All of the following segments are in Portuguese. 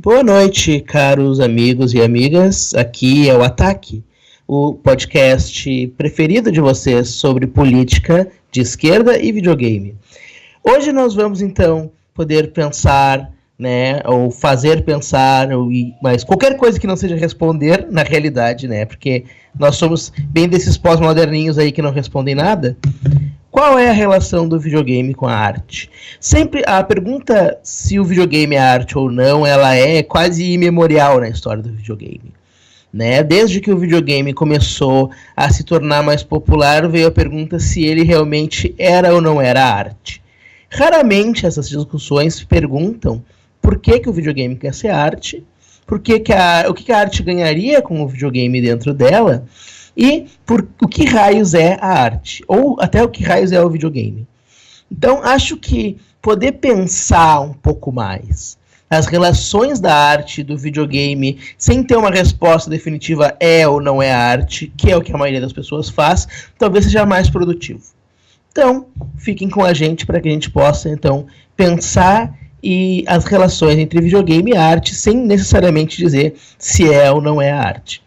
Boa noite, caros amigos e amigas. Aqui é o Ataque, o podcast preferido de vocês sobre política de esquerda e videogame. Hoje nós vamos então poder pensar, né, ou fazer pensar, mas qualquer coisa que não seja responder na realidade, né, porque nós somos bem desses pós-moderninhos aí que não respondem nada. Qual é a relação do videogame com a arte? Sempre a pergunta se o videogame é arte ou não, ela é quase imemorial na história do videogame. Né? Desde que o videogame começou a se tornar mais popular, veio a pergunta se ele realmente era ou não era arte. Raramente essas discussões perguntam por que o videogame quer ser arte, o que a arte ganharia com o videogame dentro dela, e o que raios é a arte, ou até o que raios é o videogame. Então, acho que poder pensar um pouco mais as relações da arte e do videogame, sem ter uma resposta definitiva é ou não é arte, que é o que a maioria das pessoas faz, talvez seja mais produtivo. Então, fiquem com a gente para que a gente possa, então, pensar as relações entre videogame e arte, sem necessariamente dizer se é ou não é arte.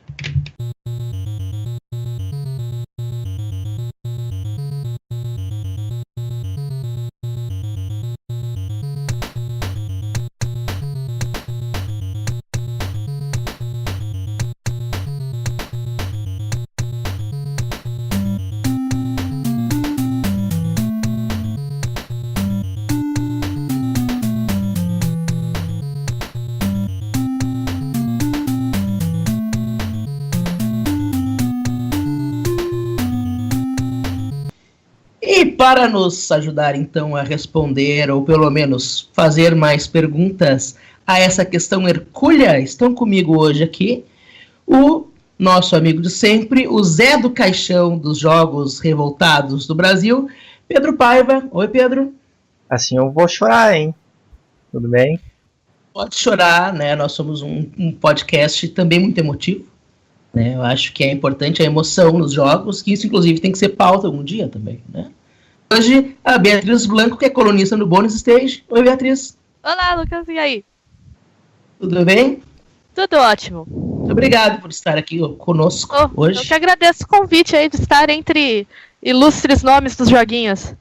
E para nos ajudar, então, a responder, ou pelo menos fazer mais perguntas a essa questão hercúlea, estão comigo hoje aqui o nosso amigo de sempre, o Zé do Caixão dos Jogos Revoltados do Brasil, Pedro Paiva. Oi, Pedro. Assim eu vou chorar, hein? Tudo bem? Pode chorar, né? Nós somos um podcast também muito emotivo. Né? Eu acho que é importante a emoção nos jogos, que isso inclusive tem que ser pauta algum dia também, né? Hoje a Beatriz Blanco, que é colunista no Bonus Stage. Oi, Beatriz. Olá, Lucas, e aí? Tudo bem? Tudo ótimo. Muito obrigado por estar aqui conosco hoje. Eu que agradeço o convite aí de estar entre ilustres nomes dos joguinhos.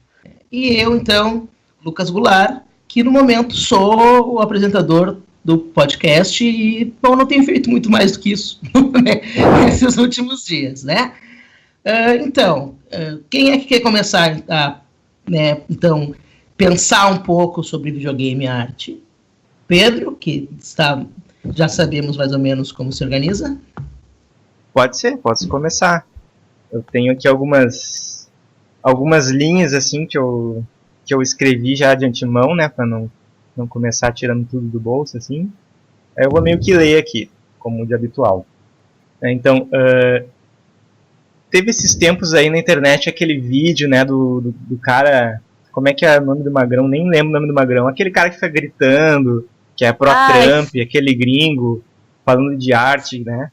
E eu, então, Lucas Goulart, que no momento sou o apresentador do podcast e, bom, não tenho feito muito mais do que isso né, nesses últimos dias, né? Então, quem é que quer começar a, né, então, pensar um pouco sobre videogame e arte? Pedro, que já sabemos mais ou menos como se organiza? Pode ser, posso começar. Eu tenho aqui algumas linhas assim que eu escrevi já de antemão, né, para não começar tirando tudo do bolso assim. Aí eu vou meio que ler aqui, como de habitual. Então, teve esses tempos aí na internet aquele vídeo, né, do cara, como é que é o nome do magrão? Nem lembro o nome do magrão. Aquele cara que fica gritando, que é pró-Trump, aquele gringo, falando de arte, né?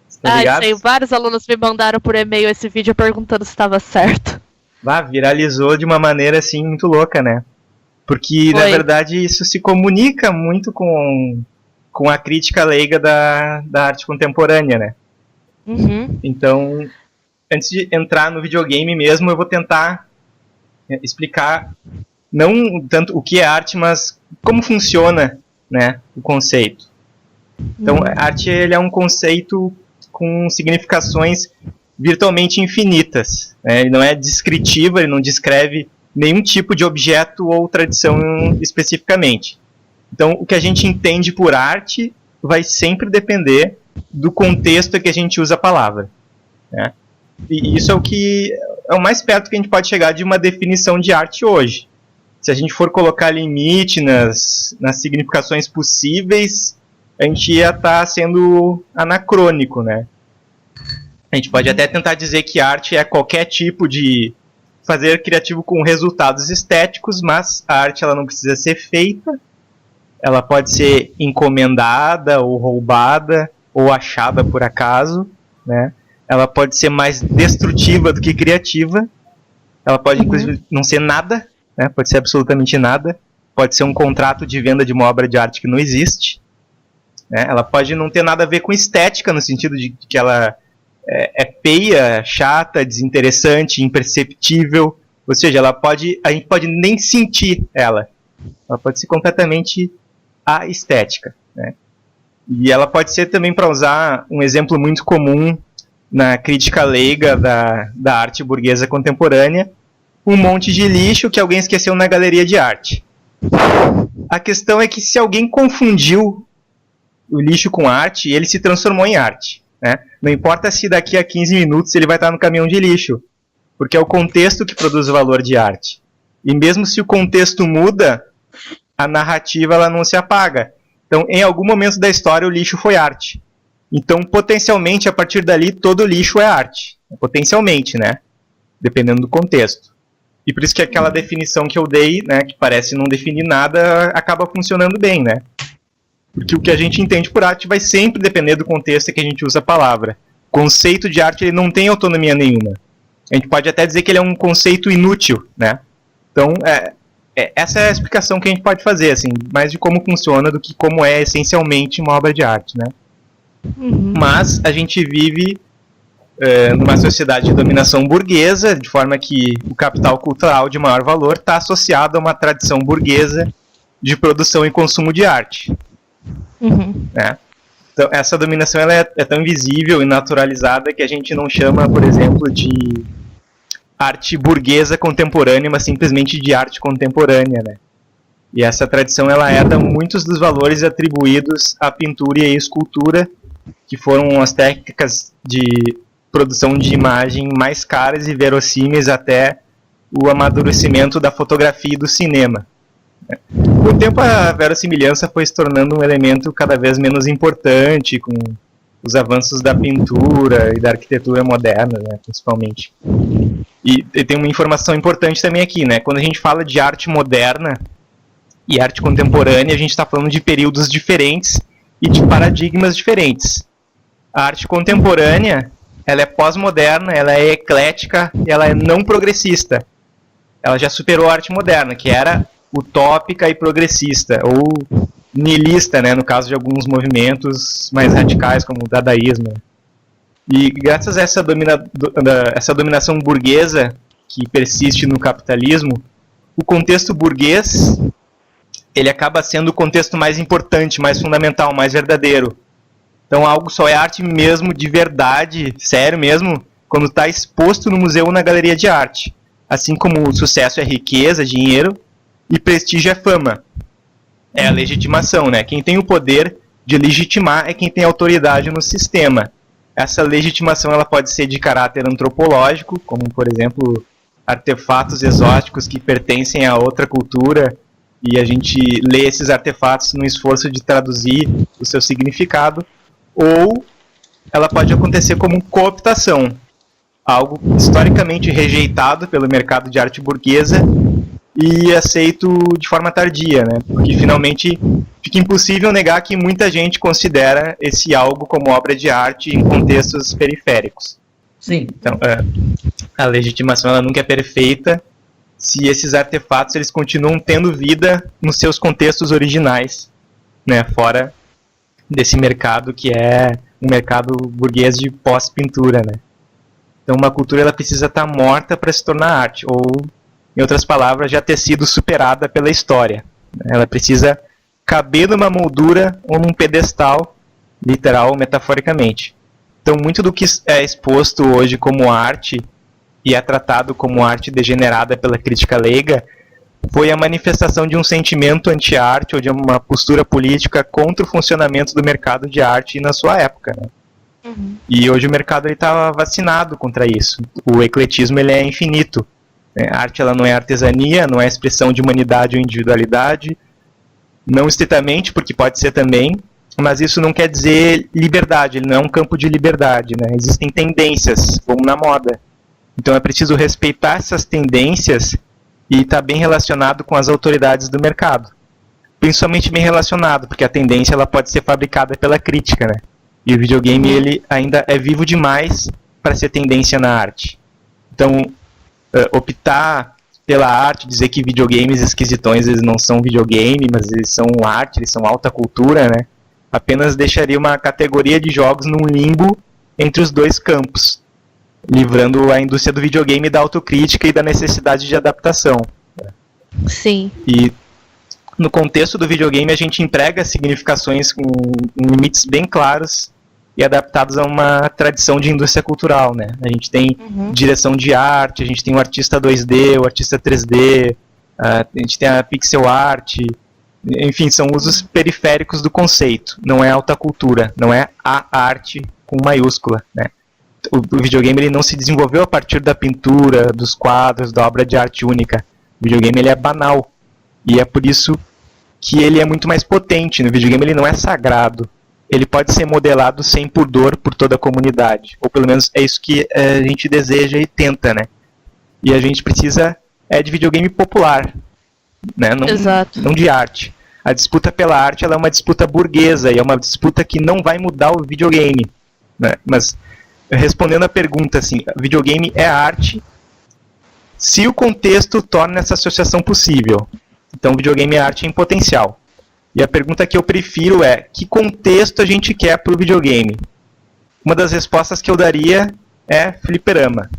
Sei, vários alunos me mandaram por e-mail esse vídeo perguntando se estava certo. Viralizou de uma maneira assim muito louca, né? Porque, na verdade, isso se comunica muito com a crítica leiga da arte contemporânea, né? Uhum. Então, antes de entrar no videogame mesmo, eu vou tentar explicar não tanto o que é arte, mas como funciona, né, o conceito. Então, a arte ele é um conceito com significações virtualmente infinitas. Né? Ele não é descritivo, ele não descreve nenhum tipo de objeto ou tradição especificamente. Então, o que a gente entende por arte vai sempre depender do contexto em que a gente usa a palavra. Né? E isso é o que é o mais perto que a gente pode chegar de uma definição de arte hoje. Se a gente for colocar limite nas significações possíveis, a gente ia estar sendo anacrônico, né? A gente pode até tentar dizer que arte é qualquer tipo de fazer criativo com resultados estéticos, mas a arte ela não precisa ser feita, ela pode ser encomendada ou roubada ou achada por acaso, né? Ela pode ser mais destrutiva do que criativa, ela pode inclusive não ser nada, né? Pode ser absolutamente nada, pode ser um contrato de venda de uma obra de arte que não existe, né? Ela pode não ter nada a ver com estética, no sentido de que ela é feia, chata, desinteressante, imperceptível. Ou seja, a gente pode nem sentir ela. Ela pode ser completamente aestética, né? E ela pode ser também, para usar um exemplo muito comum na crítica leiga da arte burguesa contemporânea, um monte de lixo que alguém esqueceu na galeria de arte. A questão é que se alguém confundiu o lixo com arte, ele se transformou em arte, né? Não importa se daqui a 15 minutos ele vai estar no caminhão de lixo, porque é o contexto que produz o valor de arte. E mesmo se o contexto muda, a narrativa ela não se apaga. Então, em algum momento da história, o lixo foi arte. Então, potencialmente, a partir dali, todo lixo é arte. Potencialmente, né? Dependendo do contexto. E por isso que aquela definição que eu dei, né, que parece não definir nada, acaba funcionando bem, né? Porque o que a gente entende por arte vai sempre depender do contexto que a gente usa a palavra. O conceito de arte ele não tem autonomia nenhuma. A gente pode até dizer que ele é um conceito inútil, né? Então, essa é a explicação que a gente pode fazer, assim, mais de como funciona do que como é essencialmente uma obra de arte, né? Uhum. Mas a gente vive numa sociedade de dominação burguesa, de forma que o capital cultural de maior valor está associado a uma tradição burguesa de produção e consumo de arte. Uhum. Né? Então, essa dominação ela é tão invisível e naturalizada que a gente não chama, por exemplo, de arte burguesa contemporânea, mas simplesmente de arte contemporânea, né? E essa tradição ela herda muitos dos valores atribuídos à pintura e à escultura, que foram as técnicas de produção de imagem mais caras e verossímeis até o amadurecimento da fotografia e do cinema. Com o tempo, a verossimilhança foi se tornando um elemento cada vez menos importante, com os avanços da pintura e da arquitetura moderna, né, principalmente. E tem uma informação importante também aqui, né? Quando a gente fala de arte moderna e arte contemporânea, a gente está falando de períodos diferentes e de paradigmas diferentes. A arte contemporânea, ela é pós-moderna, ela é eclética e ela é não progressista. Ela já superou a arte moderna, que era utópica e progressista, ou nihilista, né, no caso de alguns movimentos mais radicais, como o dadaísmo. E graças a essa dominação burguesa que persiste no capitalismo, o contexto burguês ele acaba sendo o contexto mais importante, mais fundamental, mais verdadeiro. Então algo só é arte mesmo, de verdade, sério mesmo, quando está exposto no museu ou na galeria de arte. Assim como o sucesso é riqueza, dinheiro, e prestígio é fama. É a legitimação, né? Quem tem o poder de legitimar é quem tem autoridade no sistema. Essa legitimação ela pode ser de caráter antropológico, como, por exemplo, artefatos exóticos que pertencem a outra cultura, e a gente lê esses artefatos no esforço de traduzir o seu significado, ou ela pode acontecer como cooptação, algo historicamente rejeitado pelo mercado de arte burguesa e aceito de forma tardia, né? Porque finalmente fica impossível negar que muita gente considera esse algo como obra de arte em contextos periféricos. Sim. Então, a legitimação ela nunca é perfeita se esses artefatos eles continuam tendo vida nos seus contextos originais, né? Fora desse mercado que é um mercado burguês de pós-pintura, né? Então uma cultura ela precisa estar morta para se tornar arte, ou, em outras palavras, já ter sido superada pela história. Ela precisa caber numa moldura ou num pedestal, literal ou metaforicamente. Então muito do que é exposto hoje como arte e é tratado como arte degenerada pela crítica leiga foi a manifestação de um sentimento anti-arte ou de uma postura política contra o funcionamento do mercado de arte na sua época, né? Uhum. E hoje o mercado está vacinado contra isso. O ecletismo ele é infinito. A arte ela não é artesania, não é expressão de humanidade ou individualidade, não estritamente, porque pode ser também, mas isso não quer dizer liberdade, ele não é um campo de liberdade, né? Existem tendências, como na moda. Então é preciso respeitar essas tendências e está bem relacionado com as autoridades do mercado. Principalmente bem relacionado, porque a tendência ela pode ser fabricada pela crítica, né? E o videogame ele ainda é vivo demais para ser tendência na arte. Então, optar pela arte, dizer que videogames esquisitões eles não são videogame, mas eles são arte, eles são alta cultura, né? apenas deixaria uma categoria de jogos num limbo entre os dois campos, livrando a indústria do videogame da autocrítica e da necessidade de adaptação. Sim. E no contexto do videogame a gente emprega significações com limites bem claros e adaptados a uma tradição de indústria cultural, né? A gente tem direção de arte, a gente tem o artista 2D, o artista 3D, a gente tem a pixel art, enfim, são usos periféricos do conceito, não é alta cultura, não é a arte com maiúscula, né? O videogame ele não se desenvolveu a partir da pintura, dos quadros, da obra de arte única. O videogame ele é banal, e é por isso que ele é muito mais potente. No videogame ele não é sagrado, ele pode ser modelado sem pudor por toda a comunidade, ou pelo menos é isso que a gente deseja e tenta, né? E a gente precisa de videogame popular, né? Não de arte. A disputa pela arte ela é uma disputa burguesa, e é uma disputa que não vai mudar o videogame, né? Mas respondendo a pergunta, assim, videogame é arte se o contexto torna essa associação possível. Então, videogame é arte em potencial. E a pergunta que eu prefiro é: que contexto a gente quer para o videogame? Uma das respostas que eu daria é fliperama.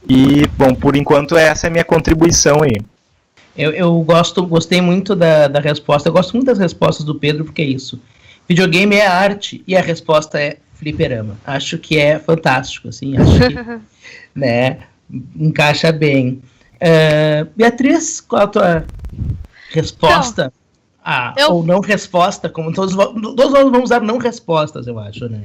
E, bom, por enquanto essa é a minha contribuição aí. Eu gostei muito da resposta. Eu gosto muito das respostas do Pedro, porque é isso. Videogame é arte e a resposta é fliperama. Acho que é fantástico, assim. Acho que, né, encaixa bem. Beatriz, qual a tua resposta? Ou não resposta, como todos nós vamos dar não respostas, eu acho, né?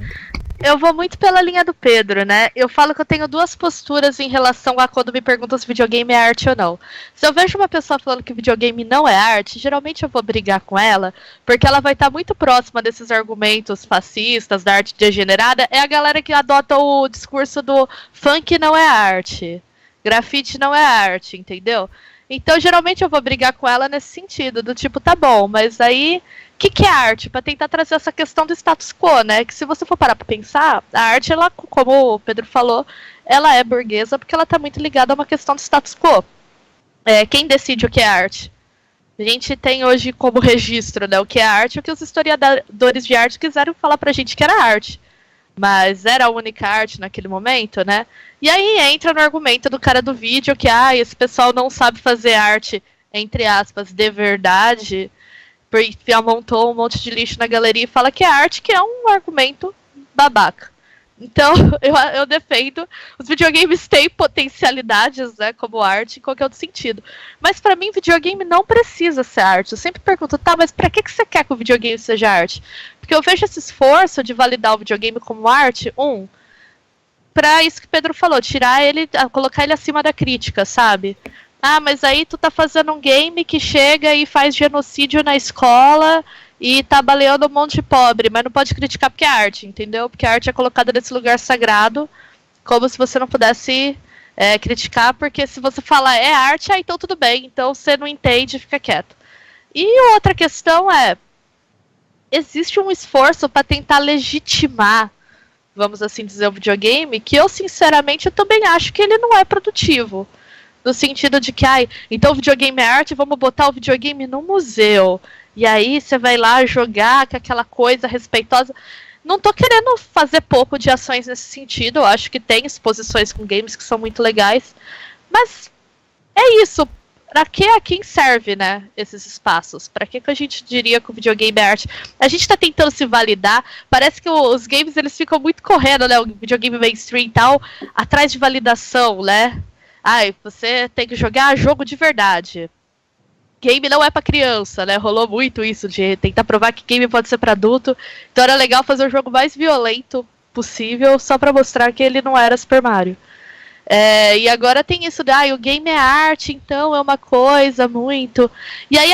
Eu vou muito pela linha do Pedro, né? Eu falo que eu tenho duas posturas em relação a quando me perguntam se videogame é arte ou não. Se eu vejo uma pessoa falando que videogame não é arte, geralmente eu vou brigar com ela, porque ela vai estar muito próxima desses argumentos fascistas, da arte degenerada. É a galera que adota o discurso do funk não é arte, grafite não é arte, entendeu? Então, geralmente eu vou brigar com ela nesse sentido, do tipo, tá bom, mas aí, o que é arte? Para tentar trazer essa questão do status quo, né? Que se você for parar para pensar, a arte, ela, como o Pedro falou, ela é burguesa porque ela tá muito ligada a uma questão do status quo. Quem decide o que é arte? A gente tem hoje como registro, né, o que é arte, o que os historiadores de arte quiseram falar pra gente que era arte. Mas era a única arte naquele momento, né? E aí entra no argumento do cara do vídeo que, esse pessoal não sabe fazer arte, entre aspas, de verdade, porque amontou um monte de lixo na galeria e fala que é arte, que é um argumento babaca. Então, eu defendo, os videogames têm potencialidades, né, como arte, em qualquer outro sentido. Mas pra mim, videogame não precisa ser arte. Eu sempre pergunto, mas pra que você quer que o videogame seja arte? Porque eu vejo esse esforço de validar o videogame como arte, pra isso que o Pedro falou, tirar ele, colocar ele acima da crítica, sabe? Mas aí tu tá fazendo um game que chega e faz genocídio na escola e tá baleando um monte de pobre, mas não pode criticar porque é arte, entendeu? Porque a arte é colocada nesse lugar sagrado, como se você não pudesse criticar, porque se você falar é arte, então tudo bem, então você não entende, fica quieto. E outra questão existe um esforço para tentar legitimar, vamos assim dizer, o videogame, que eu sinceramente eu também acho que ele não é produtivo. No sentido de que, então o videogame é arte, vamos botar o videogame no museu. E aí você vai lá jogar com aquela coisa respeitosa. Não tô querendo fazer pouco de ações nesse sentido. Eu acho que tem exposições com games que são muito legais. Mas é isso. Pra que a quem serve, né, esses espaços? Pra que a gente diria que o videogame é arte? A gente tá tentando se validar. Parece que os games eles ficam muito correndo, né? O videogame mainstream e tal, atrás de validação, né? Você tem que jogar jogo de verdade. Game não é pra criança, né? Rolou muito isso de tentar provar que game pode ser pra adulto. Então era legal fazer o jogo mais violento possível só pra mostrar que ele não era Super Mario. E agora tem isso de, o game é arte, então é uma coisa muito... E aí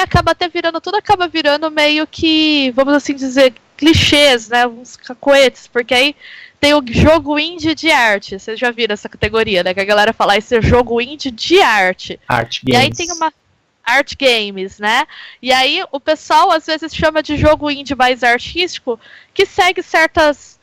tudo acaba virando meio que, vamos assim dizer, clichês, né? Uns cacoetes, porque aí tem o jogo indie de arte. Vocês já viram essa categoria, né? Que a galera fala, esse é jogo indie de arte. Art games. E aí tem uma... Art games, né? E aí o pessoal às vezes chama de jogo indie mais artístico, que segue certas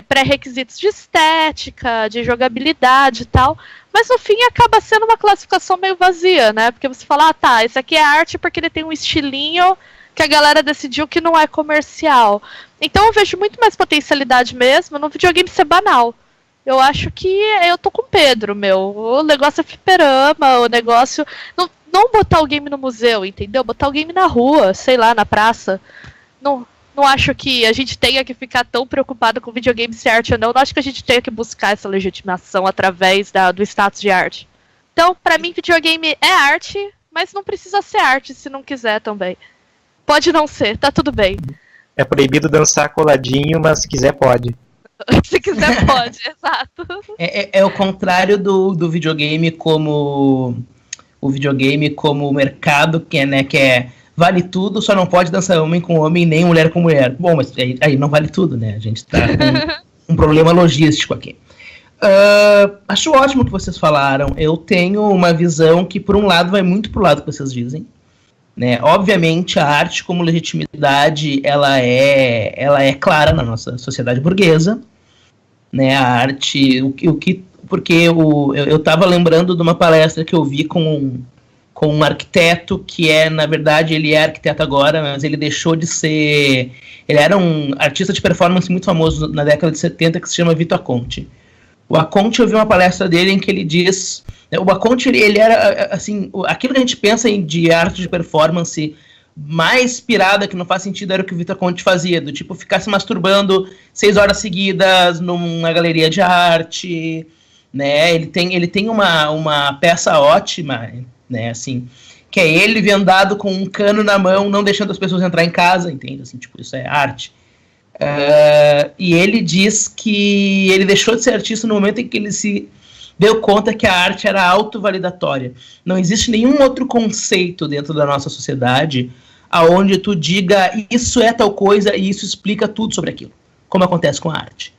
pré-requisitos de estética, de jogabilidade e tal, mas no fim acaba sendo uma classificação meio vazia, né? Porque você fala, esse aqui é arte porque ele tem um estilinho que a galera decidiu que não é comercial. Então eu vejo muito mais potencialidade mesmo no videogame ser banal. Eu acho que eu tô com o Pedro, o negócio é fliperama, o negócio... Não botar o game no museu, entendeu? Botar o game na rua, sei lá, na praça. Não acho que a gente tenha que ficar tão preocupado com videogame ser arte ou não. Não acho que a gente tenha que buscar essa legitimação através do status de arte. Então, pra mim, videogame é arte, mas não precisa ser arte se não quiser também. Pode não ser, tá tudo bem. É proibido dançar coladinho, mas se quiser pode. Se quiser pode, exato. É o contrário do videogame como... O videogame como mercado, que é vale tudo, só não pode dançar homem com homem, nem mulher com mulher. Bom, mas aí não vale tudo, né? A gente tá com um problema logístico aqui. Acho ótimo o que vocês falaram. Eu tenho uma visão que, por um lado, vai muito pro lado que vocês dizem. Né? Obviamente, a arte como legitimidade, ela é clara na nossa sociedade burguesa. Né? A arte... Porque eu estava lembrando de uma palestra que eu vi com um arquiteto que na verdade, ele é arquiteto agora, mas ele deixou de ser... Ele era um artista de performance muito famoso na década de 70, que se chama Vito Acconti. O Acconti, eu vi uma palestra dele em que ele diz... O Acconti, ele era, assim, aquilo que a gente pensa de arte de performance mais pirada, que não faz sentido, era o que o Vito Acconti fazia, do tipo, ficar se masturbando 6 horas seguidas numa galeria de arte... Né, ele tem uma peça ótima, né, assim, que é ele vendado com um cano na mão, não deixando as pessoas entrar em casa, entende? Assim, tipo, isso é arte. E ele diz que ele deixou de ser artista no momento em que ele se deu conta que a arte era autovalidatória. Não existe nenhum outro conceito dentro da nossa sociedade aonde tu diga isso é tal coisa e isso explica tudo sobre aquilo, como acontece com a arte.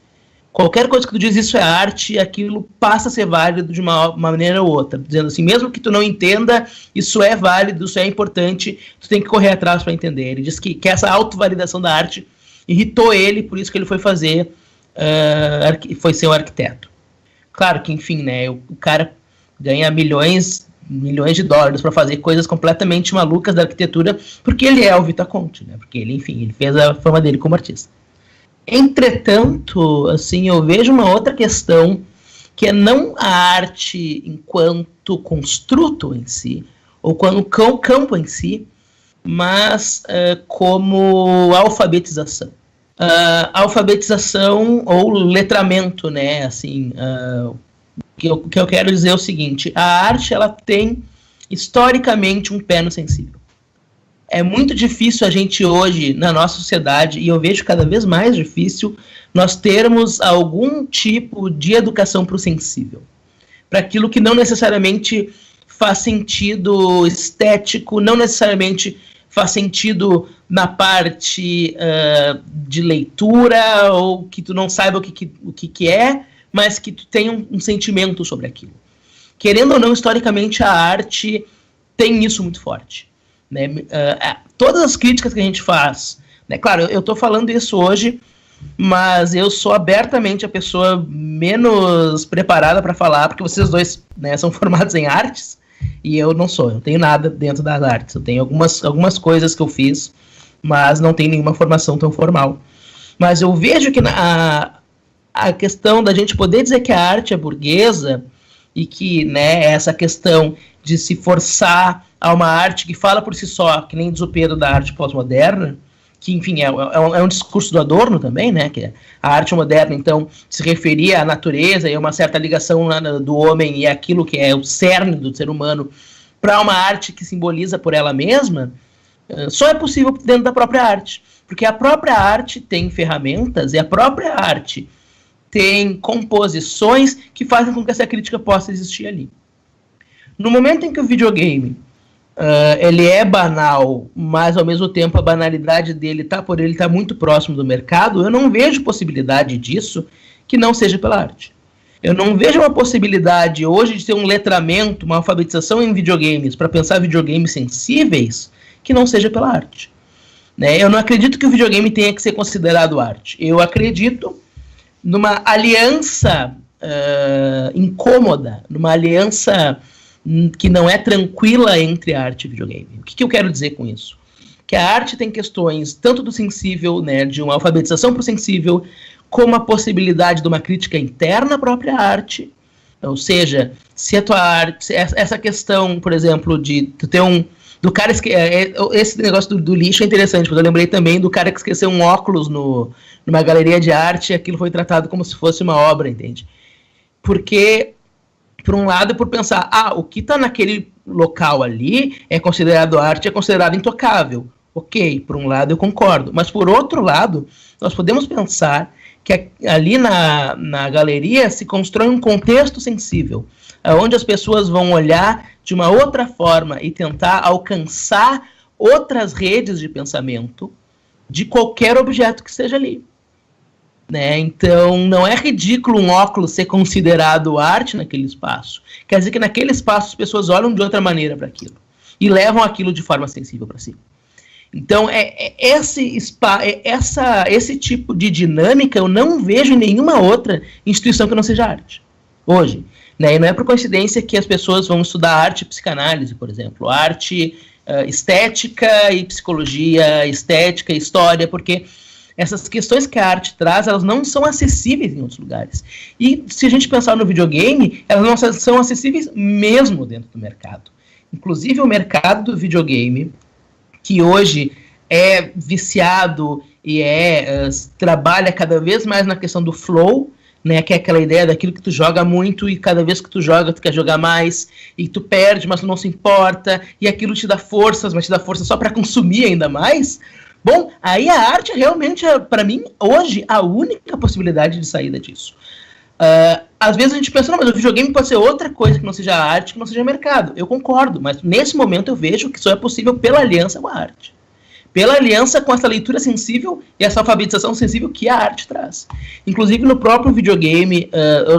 Qualquer coisa que tu diz isso é arte, aquilo passa a ser válido de uma maneira ou outra. Dizendo assim, mesmo que tu não entenda, isso é válido, isso é importante, tu tem que correr atrás para entender. Ele diz que essa autovalidação da arte irritou ele, por isso que ele foi foi ser um arquiteto. Claro que, enfim, né, o cara ganha milhões de dólares para fazer coisas completamente malucas da arquitetura, porque ele é o Vito Acconti, né, porque ele, enfim, ele fez a fama dele como artista. Entretanto, assim, eu vejo uma outra questão, que é não a arte enquanto construto em si, ou quando campo em si, mas como alfabetização. Alfabetização ou letramento, né? Assim, o que eu quero dizer é o seguinte: a arte, ela tem historicamente um pé no sensível. É muito difícil a gente hoje, na nossa sociedade, e eu vejo cada vez mais difícil, nós termos algum tipo de educação para o sensível. Para aquilo que não necessariamente faz sentido estético, não necessariamente faz sentido na parte de leitura, ou que tu não saiba o que é, mas que tu tenha um sentimento sobre aquilo. Querendo ou não, historicamente, a arte tem isso muito forte. Né? Todas as críticas que a gente faz, né? Claro, eu estou falando isso hoje, mas eu sou abertamente a pessoa menos preparada para falar, porque vocês dois, né, são formados em artes, e eu não sou, eu não tenho nada dentro das artes, eu tenho algumas coisas que eu fiz, mas não tenho nenhuma formação tão formal. Mas eu vejo que a questão da gente poder dizer que a arte é burguesa, e que, né, essa questão de se forçar a uma arte que fala por si só, que nem diz o Pedro da arte pós-moderna, que, enfim, é um discurso do Adorno também, né, que a arte moderna, então, se referia à natureza e a uma certa ligação do homem e aquilo que é o cerne do ser humano, para uma arte que simboliza por ela mesma, só é possível dentro da própria arte, porque a própria arte tem ferramentas e a própria arte tem composições que fazem com que essa crítica possa existir ali. No momento em que o videogame ele é banal, mas ao mesmo tempo a banalidade dele está muito próximo do mercado, eu não vejo possibilidade disso que não seja pela arte. Eu não vejo uma possibilidade hoje de ter um letramento, uma alfabetização em videogames para pensar videogames sensíveis que não seja pela arte. Né? Eu não acredito que o videogame tenha que ser considerado arte. Eu acredito numa aliança incômoda, numa aliança que não é tranquila entre arte e videogame. O que eu quero dizer com isso? que a arte tem questões tanto do sensível, né, de uma alfabetização para o sensível, como a possibilidade de uma crítica interna à própria arte. Ou seja, se a tua arte, essa questão, por exemplo, de tu ter do cara esse negócio do lixo é interessante, porque eu lembrei também do cara que esqueceu um óculos numa galeria de arte, e aquilo foi tratado como se fosse uma obra, entende? Porque, por um lado, é por pensar, o que está naquele local ali é considerado arte, é considerado intocável. Ok, por um lado eu concordo, mas por outro lado, nós podemos pensar que ali na galeria se constrói um contexto sensível, onde as pessoas vão olhar de uma outra forma e tentar alcançar outras redes de pensamento de qualquer objeto que esteja ali. Né? Então, não é ridículo um óculos ser considerado arte naquele espaço. Quer dizer que naquele espaço as pessoas olham de outra maneira para aquilo e levam aquilo de forma sensível para si. Então, esse tipo de dinâmica eu não vejo em nenhuma outra instituição que não seja arte, hoje. Né? E não é por coincidência que as pessoas vão estudar arte e psicanálise, por exemplo, arte estética e psicologia, estética e história, porque essas questões que a arte traz, elas não são acessíveis em outros lugares. E se a gente pensar no videogame, elas não são acessíveis mesmo dentro do mercado. Inclusive o mercado do videogame, que hoje é viciado e trabalha cada vez mais na questão do flow, né, que é aquela ideia daquilo que tu joga muito e cada vez que tu joga, tu quer jogar mais, e tu perde, mas tu não se importa, e aquilo te dá forças, mas te dá força só para consumir ainda mais. Bom, aí a arte realmente para mim, hoje, a única possibilidade de saída disso. Às vezes a gente pensa, não, mas o videogame pode ser outra coisa que não seja arte, que não seja mercado. Eu concordo, mas nesse momento eu vejo que só é possível pela aliança com a arte. Pela aliança com essa leitura sensível e essa alfabetização sensível que a arte traz. Inclusive no próprio videogame,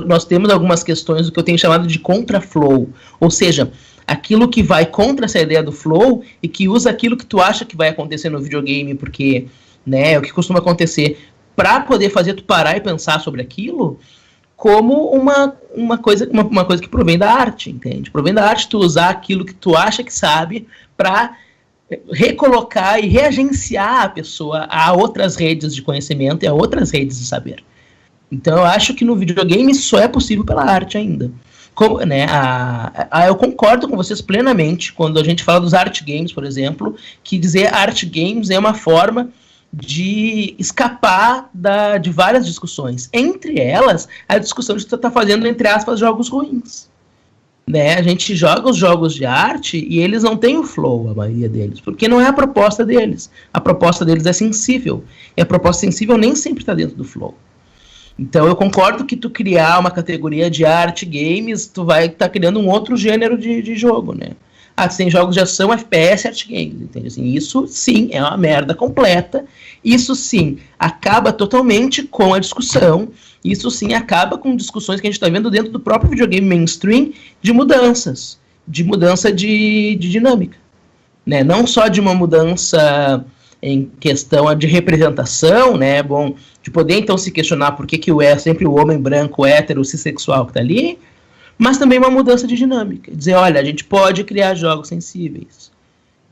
nós temos algumas questões do que eu tenho chamado de contra-flow. Ou seja, aquilo que vai contra essa ideia do flow e que usa aquilo que tu acha que vai acontecer no videogame, porque, né, é o que costuma acontecer, para poder fazer tu parar e pensar sobre aquilo, como uma coisa que provém da arte, entende? Provém da arte tu usar aquilo que tu acha que sabe para recolocar e reagenciar a pessoa a outras redes de conhecimento e a outras redes de saber. Então eu acho que no videogame só é possível pela arte ainda. Né, eu concordo com vocês plenamente quando a gente fala dos art games, por exemplo, que dizer art games é uma forma de escapar de várias discussões. Entre elas, a discussão de tu tá fazendo, entre aspas, jogos ruins. Né? A gente joga os jogos de arte e eles não têm o flow, a maioria deles, porque não é a proposta deles. A proposta deles é sensível. E a proposta sensível nem sempre está dentro do flow. Então eu concordo que tu criar uma categoria de art games, tu vai estar criando um outro gênero de jogo, né? Tu tem jogos de ação, FPS, art games, entende? Assim, isso sim é uma merda completa, isso sim acaba totalmente com a discussão, isso sim acaba com discussões que a gente está vendo dentro do próprio videogame mainstream de mudança de dinâmica, né? Não só de uma mudança em questão de representação, né? Bom, de poder então se questionar por que é sempre o homem branco, hétero, cis-sexual que está ali, mas também uma mudança de dinâmica. Dizer, olha, a gente pode criar jogos sensíveis,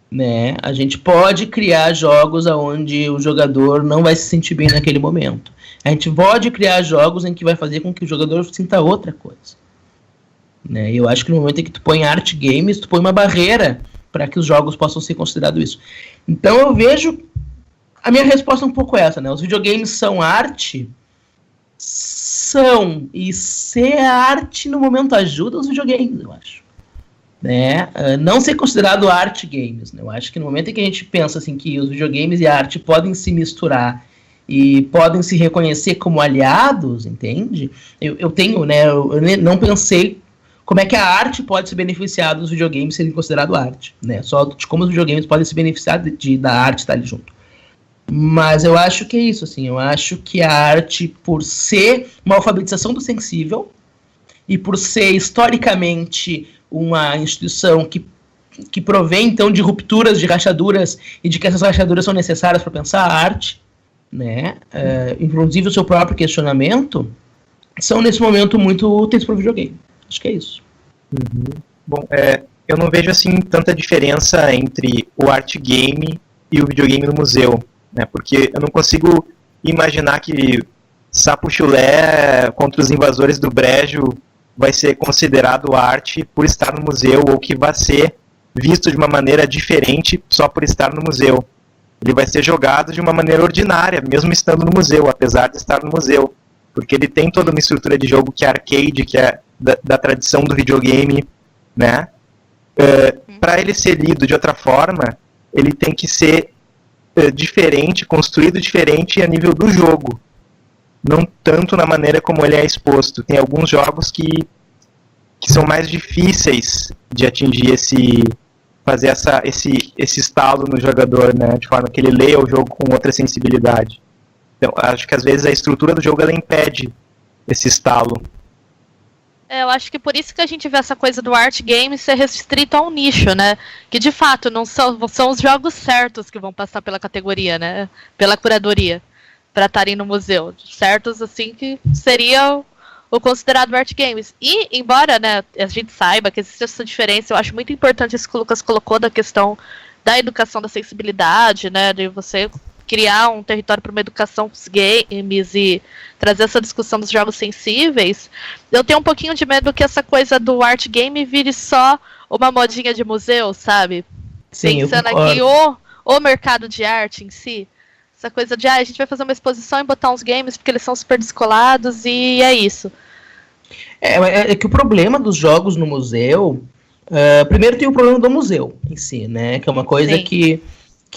né? A gente pode criar jogos onde o jogador não vai se sentir bem naquele momento. A gente pode criar jogos em que vai fazer com que o jogador sinta outra coisa. Né? Eu acho que no momento em que tu põe art games, tu põe uma barreira para que os jogos possam ser considerados isso. Então eu vejo... A minha resposta é um pouco essa, né? Os videogames são arte... São, e ser arte no momento ajuda os videogames, eu acho. Né? Não ser considerado art games, né? Eu acho que no momento em que a gente pensa assim, que os videogames e a arte podem se misturar e podem se reconhecer como aliados, entende? Eu tenho, né? Eu não pensei como é que a arte pode se beneficiar dos videogames serem considerados arte, né? Só de como os videogames podem se beneficiar da arte estar ali junto. Mas eu acho que é isso, assim, eu acho que a arte, por ser uma alfabetização do sensível e por ser historicamente uma instituição que provém, então, de rupturas, de rachaduras e de que essas rachaduras são necessárias para pensar a arte, né, inclusive o seu próprio questionamento, são, nesse momento, muito úteis para o videogame. Acho que é isso. Bom, eu não vejo, assim, tanta diferença entre o art game e o videogame no museu, né? Porque eu não consigo imaginar que Sapo Chulé contra os invasores do Brejo vai ser considerado arte por estar no museu, ou que vai ser visto de uma maneira diferente só por estar no museu. Ele vai ser jogado de uma maneira ordinária, mesmo estando no museu, apesar de estar no museu. Porque ele tem toda uma estrutura de jogo que é arcade, que é da tradição do videogame, né? Para ele ser lido de outra forma, ele tem que ser diferente, construído diferente a nível do jogo. Não tanto na maneira como ele é exposto. Tem alguns jogos que são mais difíceis de atingir fazer esse estalo no jogador, né, de forma que ele leia o jogo com outra sensibilidade. Então, acho que às vezes a estrutura do jogo ela impede esse estalo. Eu acho que por isso que a gente vê essa coisa do art game ser restrito a um nicho, né? Que de fato não são os jogos certos que vão passar pela categoria, né? Pela curadoria, para estarem no museu. Certos, assim, que seriam o considerado art games. E, embora, né, a gente saiba que existe essa diferença, eu acho muito importante isso que o Lucas colocou da questão da educação da sensibilidade, né, de você criar um território para uma educação dos games e trazer essa discussão dos jogos sensíveis. Eu tenho um pouquinho de medo que essa coisa do art game vire só uma modinha de museu, sabe? Sim, pensando aqui o mercado de arte em si. Essa coisa de, a gente vai fazer uma exposição e botar uns games porque eles são super descolados e é isso. É que o problema dos jogos no museu... primeiro tem o problema do museu em si, né? Que é uma coisa que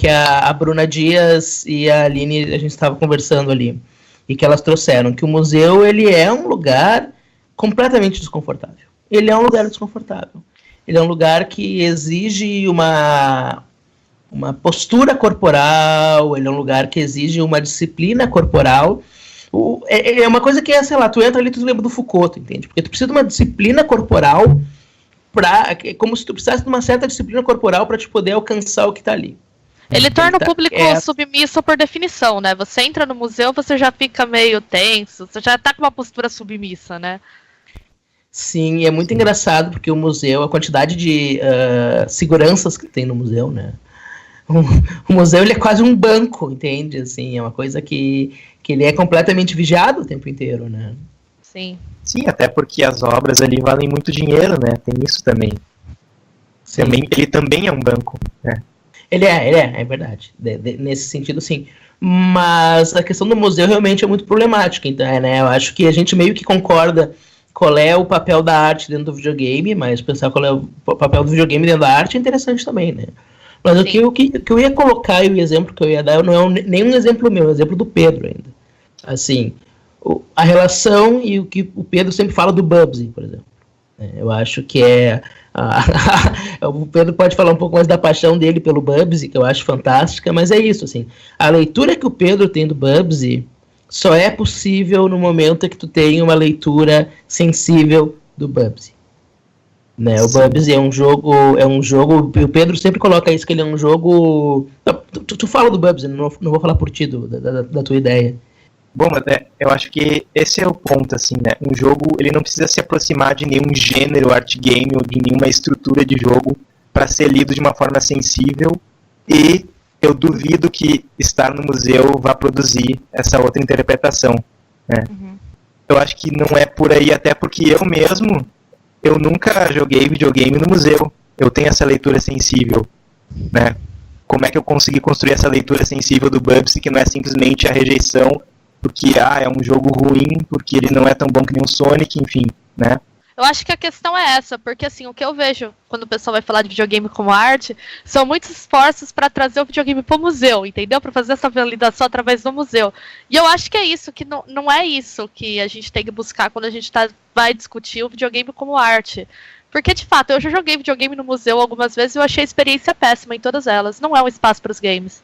a Bruna Dias e a Aline, a gente estava conversando ali, e que elas trouxeram, que o museu, ele é um lugar completamente desconfortável. Ele é um lugar desconfortável. Ele é um lugar que exige uma postura corporal, ele é um lugar que exige uma disciplina corporal. É uma coisa que sei lá, tu entra ali, tu lembra do Foucault, tu entende? Porque tu precisa de uma disciplina corporal, como se tu precisasse de uma certa disciplina corporal para te poder alcançar o que está ali. Ele torna o público submisso por definição, né? Você entra no museu, você já fica meio tenso, você já tá com uma postura submissa, né? Sim, é muito engraçado, porque o museu, a quantidade de seguranças que tem no museu, né? O museu, ele é quase um banco, entende? Assim, é uma coisa que ele é completamente vigiado o tempo inteiro, né? Sim. Sim, até porque as obras ali valem muito dinheiro, né? Tem isso também. Ele também é um banco, né? Ele é verdade. Nesse sentido, sim. Mas a questão do museu realmente é muito problemática, então, né? Eu acho que a gente meio que concorda qual é o papel da arte dentro do videogame, mas pensar qual é o papel do videogame dentro da arte é interessante também, né? Mas o que eu ia colocar e o exemplo que eu ia dar não é nenhum exemplo meu, é um exemplo do Pedro ainda. Assim, a relação e o que o Pedro sempre fala do Bubsy, por exemplo. Eu acho que o Pedro pode falar um pouco mais da paixão dele pelo Bubsy, que eu acho fantástica, mas é isso, assim, a leitura que o Pedro tem do Bubsy só é possível no momento em que tu tem uma leitura sensível do Bubsy. Né? O Bubsy é um jogo, e o Pedro sempre coloca isso, que ele é um jogo... Tu fala do Bubsy, não vou falar por ti, da tua ideia. Bom, mas eu acho que esse é o ponto, assim, né? Um jogo, ele não precisa se aproximar de nenhum gênero art game ou de nenhuma estrutura de jogo para ser lido de uma forma sensível, e eu duvido que estar no museu vá produzir essa outra interpretação, né? Uhum. Eu acho que não é por aí, até porque eu nunca joguei videogame no museu. Eu tenho essa leitura sensível, né? Como é que eu consegui construir essa leitura sensível do Bubsy, que não é simplesmente a rejeição porque é um jogo ruim, porque ele não é tão bom que nem o Sonic, enfim, né? Eu acho que a questão é essa, porque assim, o que eu vejo quando o pessoal vai falar de videogame como arte, são muitos esforços para trazer o videogame para o museu, entendeu? Para fazer essa validação através do museu. E eu acho que é isso, que não é isso que a gente tem que buscar quando a gente vai discutir o videogame como arte. Porque, de fato, eu já joguei videogame no museu algumas vezes e eu achei a experiência péssima em todas elas. Não é um espaço para os games.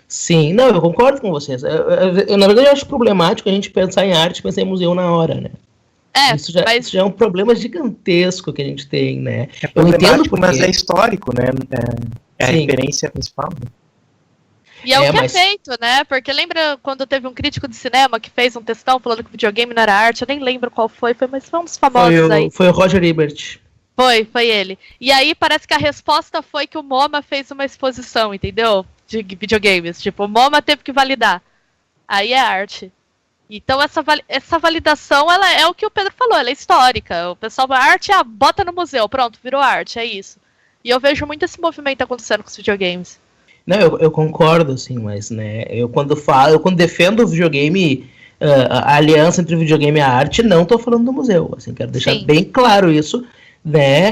Sim, não, eu concordo com vocês. Eu, na verdade, eu acho problemático a gente pensar em arte e pensar em museu na hora, né? Isso já é um problema gigantesco que a gente tem, né? É problemático, mas é histórico, né? É a referência principal. E é o que é feito, né? Porque lembra quando teve um crítico de cinema que fez um textão falando que o videogame não era arte? Eu nem lembro qual mas foi um dos famosos aí. Foi o Roger Ebert. Foi ele. E aí parece que a resposta foi que o MoMA fez uma exposição, entendeu? de videogames. Tipo, o MoMA teve que validar. Aí é arte. Então essa validação, ela é o que o Pedro falou, ela é histórica. O pessoal, a arte, bota no museu, pronto, virou arte, é isso. E eu vejo muito esse movimento acontecendo com os videogames. Não, eu concordo, assim, mas, né, eu quando defendo o videogame, a aliança entre o videogame e a arte, não tô falando do museu, assim, quero deixar bem claro isso, né,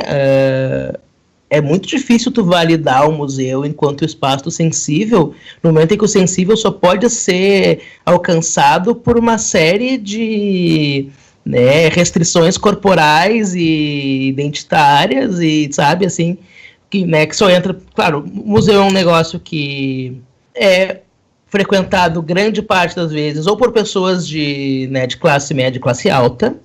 é muito difícil tu validar o museu enquanto espaço sensível, no momento em que o sensível só pode ser alcançado por uma série de, né, restrições corporais e identitárias e, sabe, assim, que, né, que só entra... Claro, o museu é um negócio que é frequentado grande parte das vezes ou por pessoas de classe média e classe alta,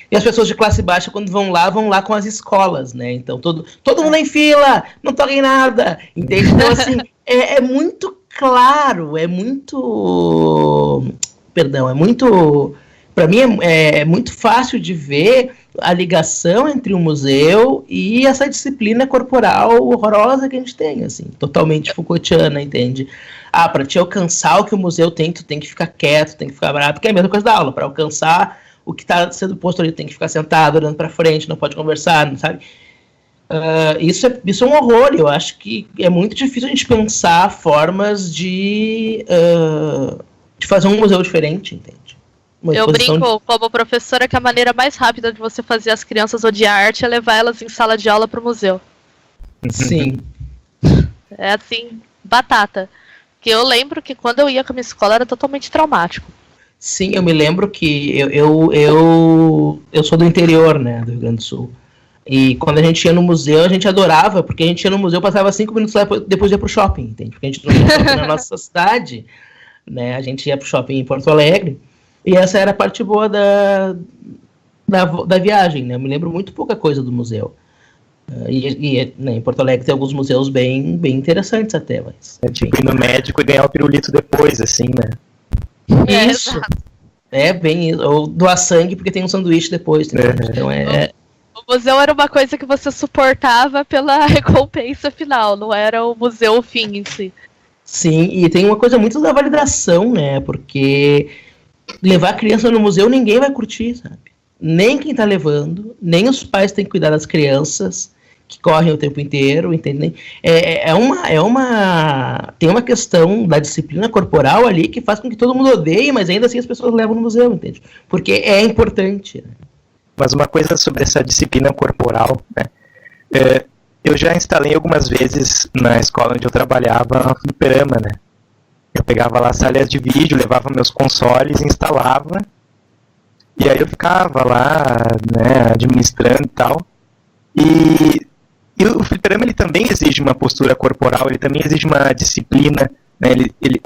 e as pessoas de classe baixa, quando vão lá com as escolas, né? Então, todo mundo em fila, não toca em nada, entende? Então, assim, é muito claro, é muito... Perdão, é muito... Para mim, é muito fácil de ver a ligação entre o museu e essa disciplina corporal horrorosa que a gente tem, assim, totalmente Foucaultiana, entende? Para te alcançar o que o museu tem, tu tem que ficar quieto, tem que ficar bravo, que é a mesma coisa da aula. Para alcançar o que está sendo posto ali, tem que ficar sentado, olhando para frente, não pode conversar, não sabe? Isso é um horror. Eu acho que é muito difícil a gente pensar formas de fazer um museu diferente, entende? Eu brinco como professora que a maneira mais rápida de você fazer as crianças odiar arte é levar elas em sala de aula para o museu. Sim. É assim, batata. Porque eu lembro que quando eu ia com a minha escola era totalmente traumático. Sim, eu me lembro que eu sou do interior, né, do Rio Grande do Sul. E quando a gente ia no museu, a gente adorava, porque a gente ia no museu, passava 5 minutos lá, depois ia pro shopping, entende? Porque a gente não ia shopping na nossa cidade, né, a gente ia pro shopping em Porto Alegre. E essa era a parte boa da viagem, né? Eu me lembro muito pouca coisa do museu. Né, em Porto Alegre tem alguns museus bem interessantes até, mas... É tipo ir no médico e ganhar o pirulito depois, assim, né? Isso. Bem isso. Ou doar sangue porque tem um sanduíche depois. Então O museu era uma coisa que você suportava pela recompensa final, não era o museu fim em si. Sim, e tem uma coisa muito da validação, né? Porque... levar a criança no museu ninguém vai curtir, sabe? Nem quem tá levando, nem os pais têm que cuidar das crianças que correm o tempo inteiro, entendem? Tem uma questão da disciplina corporal ali que faz com que todo mundo odeie, mas ainda assim as pessoas levam no museu, entende? Porque é importante. Né? Mas uma coisa sobre essa disciplina corporal, né? Eu já instalei algumas vezes na escola onde eu trabalhava fliperama, né? Eu pegava lá salas de vídeo, levava meus consoles, instalava, e aí eu ficava lá, né, administrando e tal. E o fliperama, ele também exige uma postura corporal, ele também exige uma disciplina, né,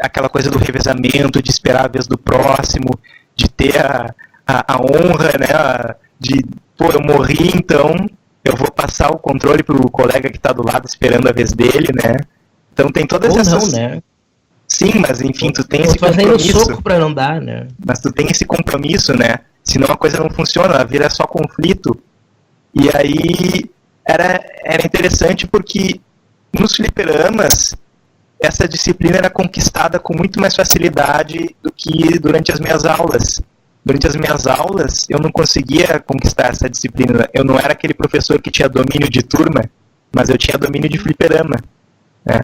aquela coisa do revezamento, de esperar a vez do próximo, de ter a honra, né, eu morri, então eu vou passar o controle pro colega que tá do lado esperando a vez dele, né. Então tem todas essas... Não, né? Sim, mas enfim, tu tem esse compromisso. Soco pra não dar, né? Mas tu tem esse compromisso, né? Senão a coisa não funciona, ela vira só conflito. E aí era interessante porque nos fliperamas essa disciplina era conquistada com muito mais facilidade do que durante as minhas aulas. Durante as minhas aulas eu não conseguia conquistar essa disciplina. Eu não era aquele professor que tinha domínio de turma, mas eu tinha domínio de fliperama, né?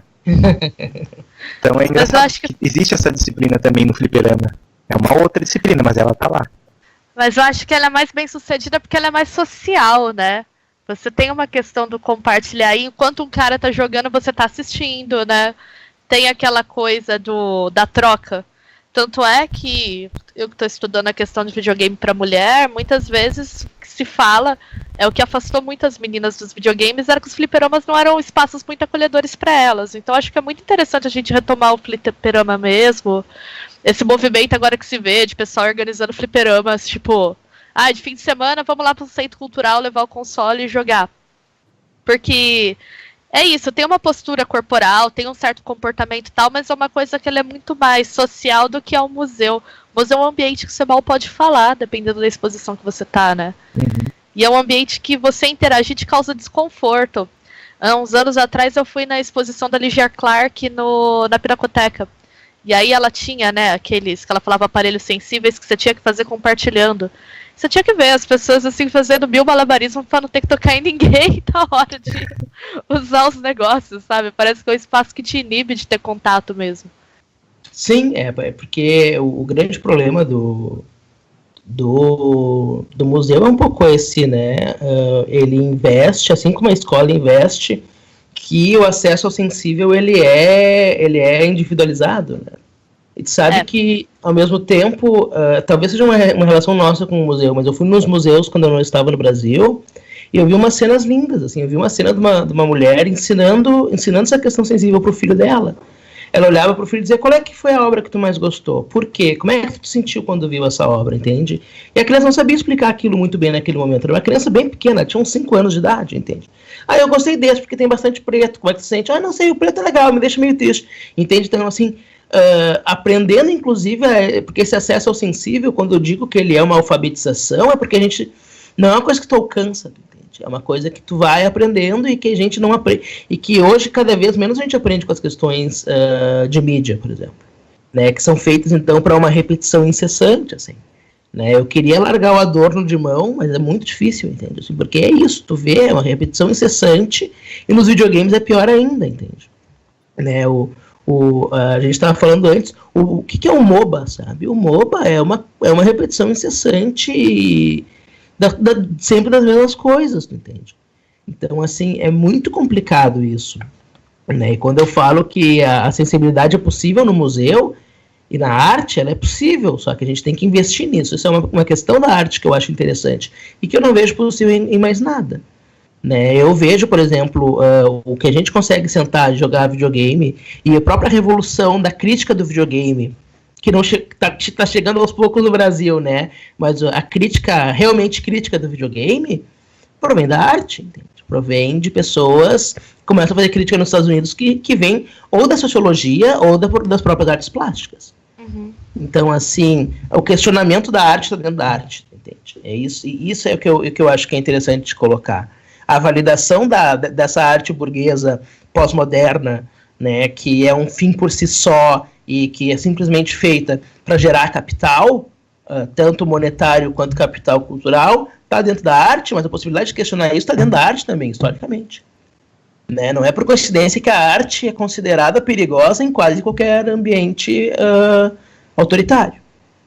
Então é engraçado que existe essa disciplina também no fliperama. É uma outra disciplina, mas ela tá lá. Mas eu acho que ela é mais bem sucedida porque ela é mais social, né? Você tem uma questão do compartilhar, e enquanto um cara tá jogando, você tá assistindo, né? Tem aquela coisa da troca. Tanto é que eu que tô estudando a questão de videogame para mulher, muitas vezes se fala, o que afastou muitas meninas dos videogames era que os fliperamas não eram espaços muito acolhedores para elas. Então acho que é muito interessante a gente retomar o fliperama mesmo. Esse movimento agora que se vê de pessoal organizando fliperamas, tipo, de fim de semana vamos lá pro centro cultural levar o console e jogar. Porque é isso, tem uma postura corporal, tem um certo comportamento e tal, mas é uma coisa que ela é muito mais social do que é um museu. O museu é um ambiente que você mal pode falar, dependendo da exposição que você tá, né? Uhum. E é um ambiente que você interagir te causa desconforto. Há uns anos atrás eu fui na exposição da Ligia Clark na Pinacoteca. E aí ela tinha, né, aqueles que ela falava aparelhos sensíveis que você tinha que fazer compartilhando. Você tinha que ver as pessoas assim fazendo mil malabarismos pra não ter que tocar em ninguém na hora de usar os negócios, sabe? Parece que é um espaço que te inibe de ter contato mesmo. Sim, é porque o grande problema do museu é um pouco esse, né? Ele investe, assim como a escola investe, que o acesso ao sensível ele é individualizado, né? A gente sabe que, ao mesmo tempo, talvez seja uma relação nossa com o museu, mas eu fui nos museus quando eu não estava no Brasil e eu vi umas cenas lindas, assim, eu vi uma cena de uma mulher ensinando essa questão sensível para o filho dela. Ela olhava para o filho e dizia, qual é que foi a obra que tu mais gostou? Por quê? Como é que tu te sentiu quando viu essa obra, entende? E a criança não sabia explicar aquilo muito bem naquele momento. Era uma criança bem pequena, tinha uns 5 anos de idade, entende? Eu gostei desse porque tem bastante preto. Como é que tu sente? Não sei, o preto é legal, me deixa meio triste. Entende? Então, assim, aprendendo, inclusive, porque esse acesso ao sensível, quando eu digo que ele é uma alfabetização, é porque a gente... Não é uma coisa que tu alcança, entende? É uma coisa que tu vai aprendendo e que a gente não aprende. E que hoje, cada vez menos, a gente aprende com as questões de mídia, por exemplo. Né, que são feitas, então, para uma repetição incessante, assim. Né, eu queria largar o Adorno de mão, mas é muito difícil, entende? Assim, porque é isso, tu vê, é uma repetição incessante, e nos videogames é pior ainda, entende? Né, a gente estava falando antes, o que é um MOBA, sabe? O MOBA é uma repetição incessante sempre das mesmas coisas, tu entende? Então, assim, é muito complicado isso. Né? E quando eu falo que a sensibilidade é possível no museu e na arte, ela é possível, só que a gente tem que investir nisso. Isso é uma questão da arte que eu acho interessante e que eu não vejo possível em mais nada. Né? Eu vejo, por exemplo, o que a gente consegue sentar e jogar videogame e a própria revolução da crítica do videogame, que não tá chegando aos poucos no Brasil, né? Mas a crítica, realmente crítica do videogame, provém da arte, entende? Provém de pessoas que começam a fazer crítica nos Estados Unidos que vem ou da sociologia ou das próprias artes plásticas. Uhum. Então, assim, o questionamento da arte está dentro da arte, entende? É isso, e isso é o que eu acho que é interessante de colocar. A validação dessa arte burguesa pós-moderna, né, que é um fim por si só e que é simplesmente feita para gerar capital, tanto monetário quanto capital cultural, está dentro da arte, mas a possibilidade de questionar isso está dentro da arte também, historicamente. Né? Não é por coincidência que a arte é considerada perigosa em quase qualquer ambiente autoritário.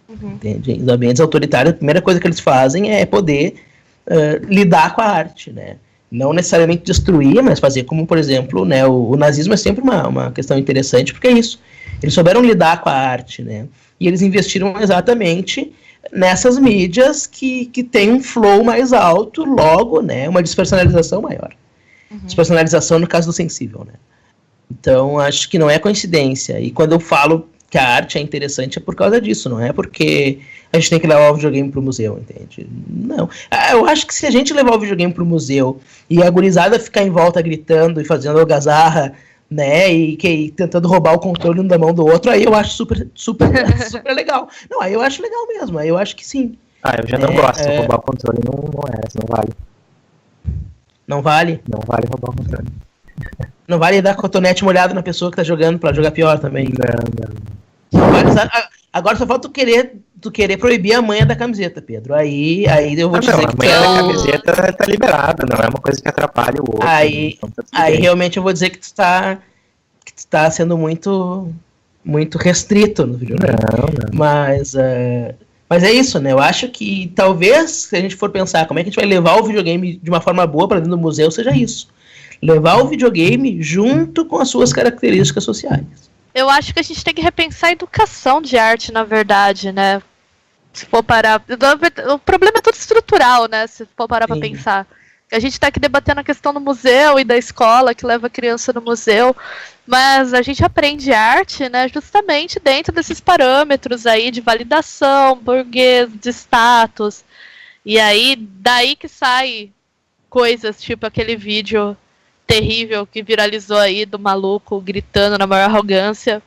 Uhum. Entende? Nos ambientes autoritários, a primeira coisa que eles fazem é poder lidar com a arte, né? Não necessariamente destruir, mas fazer como, por exemplo, né, o nazismo é sempre uma questão interessante, porque é isso. Eles souberam lidar com a arte, né? E eles investiram exatamente nessas mídias que tem um flow mais alto, logo, né, uma despersonalização maior. Uhum. Despersonalização no caso do sensível, né? Então, acho que não é coincidência. E quando eu falo que a arte é interessante é por causa disso, não é porque a gente tem que levar o videogame pro museu, entende? Não. Eu acho que se a gente levar o videogame pro museu e a gurizada ficar em volta gritando e fazendo algazarra, né, e tentando roubar o controle um da mão do outro, aí eu acho super, super, super legal. Não, aí eu acho legal mesmo, aí eu acho que sim. Eu já não gosto de roubar o controle, não vale. Não vale? Não vale roubar o controle. Não vale dar cotonete molhado na pessoa que tá jogando pra jogar pior também. Não vale, agora só falta tu querer proibir a manha da camiseta, Pedro. Aí eu vou dizer que... A manha da camiseta tá liberada, não é uma coisa que atrapalha o outro. Aí realmente eu vou dizer que tu tá sendo muito, muito restrito no videogame. Não. Mas é isso, né? Eu acho que talvez, se a gente for pensar como é que a gente vai levar o videogame de uma forma boa pra dentro do museu, seja isso. Levar o videogame junto com as suas características sociais. Eu acho que a gente tem que repensar a educação de arte, na verdade, né? Se for parar... O problema é tudo estrutural, né? Se for parar pra pensar. A gente tá aqui debatendo a questão do museu e da escola que leva a criança no museu, mas a gente aprende arte, né, justamente dentro desses parâmetros aí de validação, burguês, de status. E aí, daí que sai coisas, tipo aquele vídeo terrível que viralizou aí do maluco gritando na maior arrogância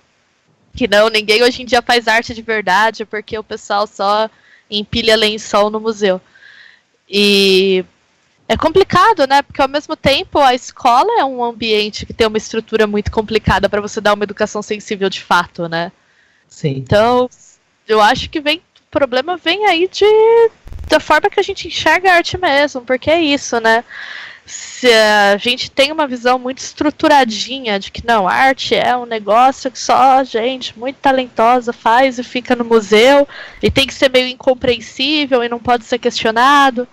que ninguém hoje em dia faz arte de verdade porque o pessoal só empilha lençol no museu. E É complicado, né? Porque ao mesmo tempo a escola é um ambiente que tem uma estrutura muito complicada para você dar uma educação sensível de fato, né? Sim. Então, eu acho que o problema vem aí da forma que a gente enxerga a arte mesmo, porque é isso, né? Se a gente tem uma visão muito estruturadinha de que não, arte é um negócio que só gente muito talentosa faz e fica no museu e tem que ser meio incompreensível e não pode ser questionado.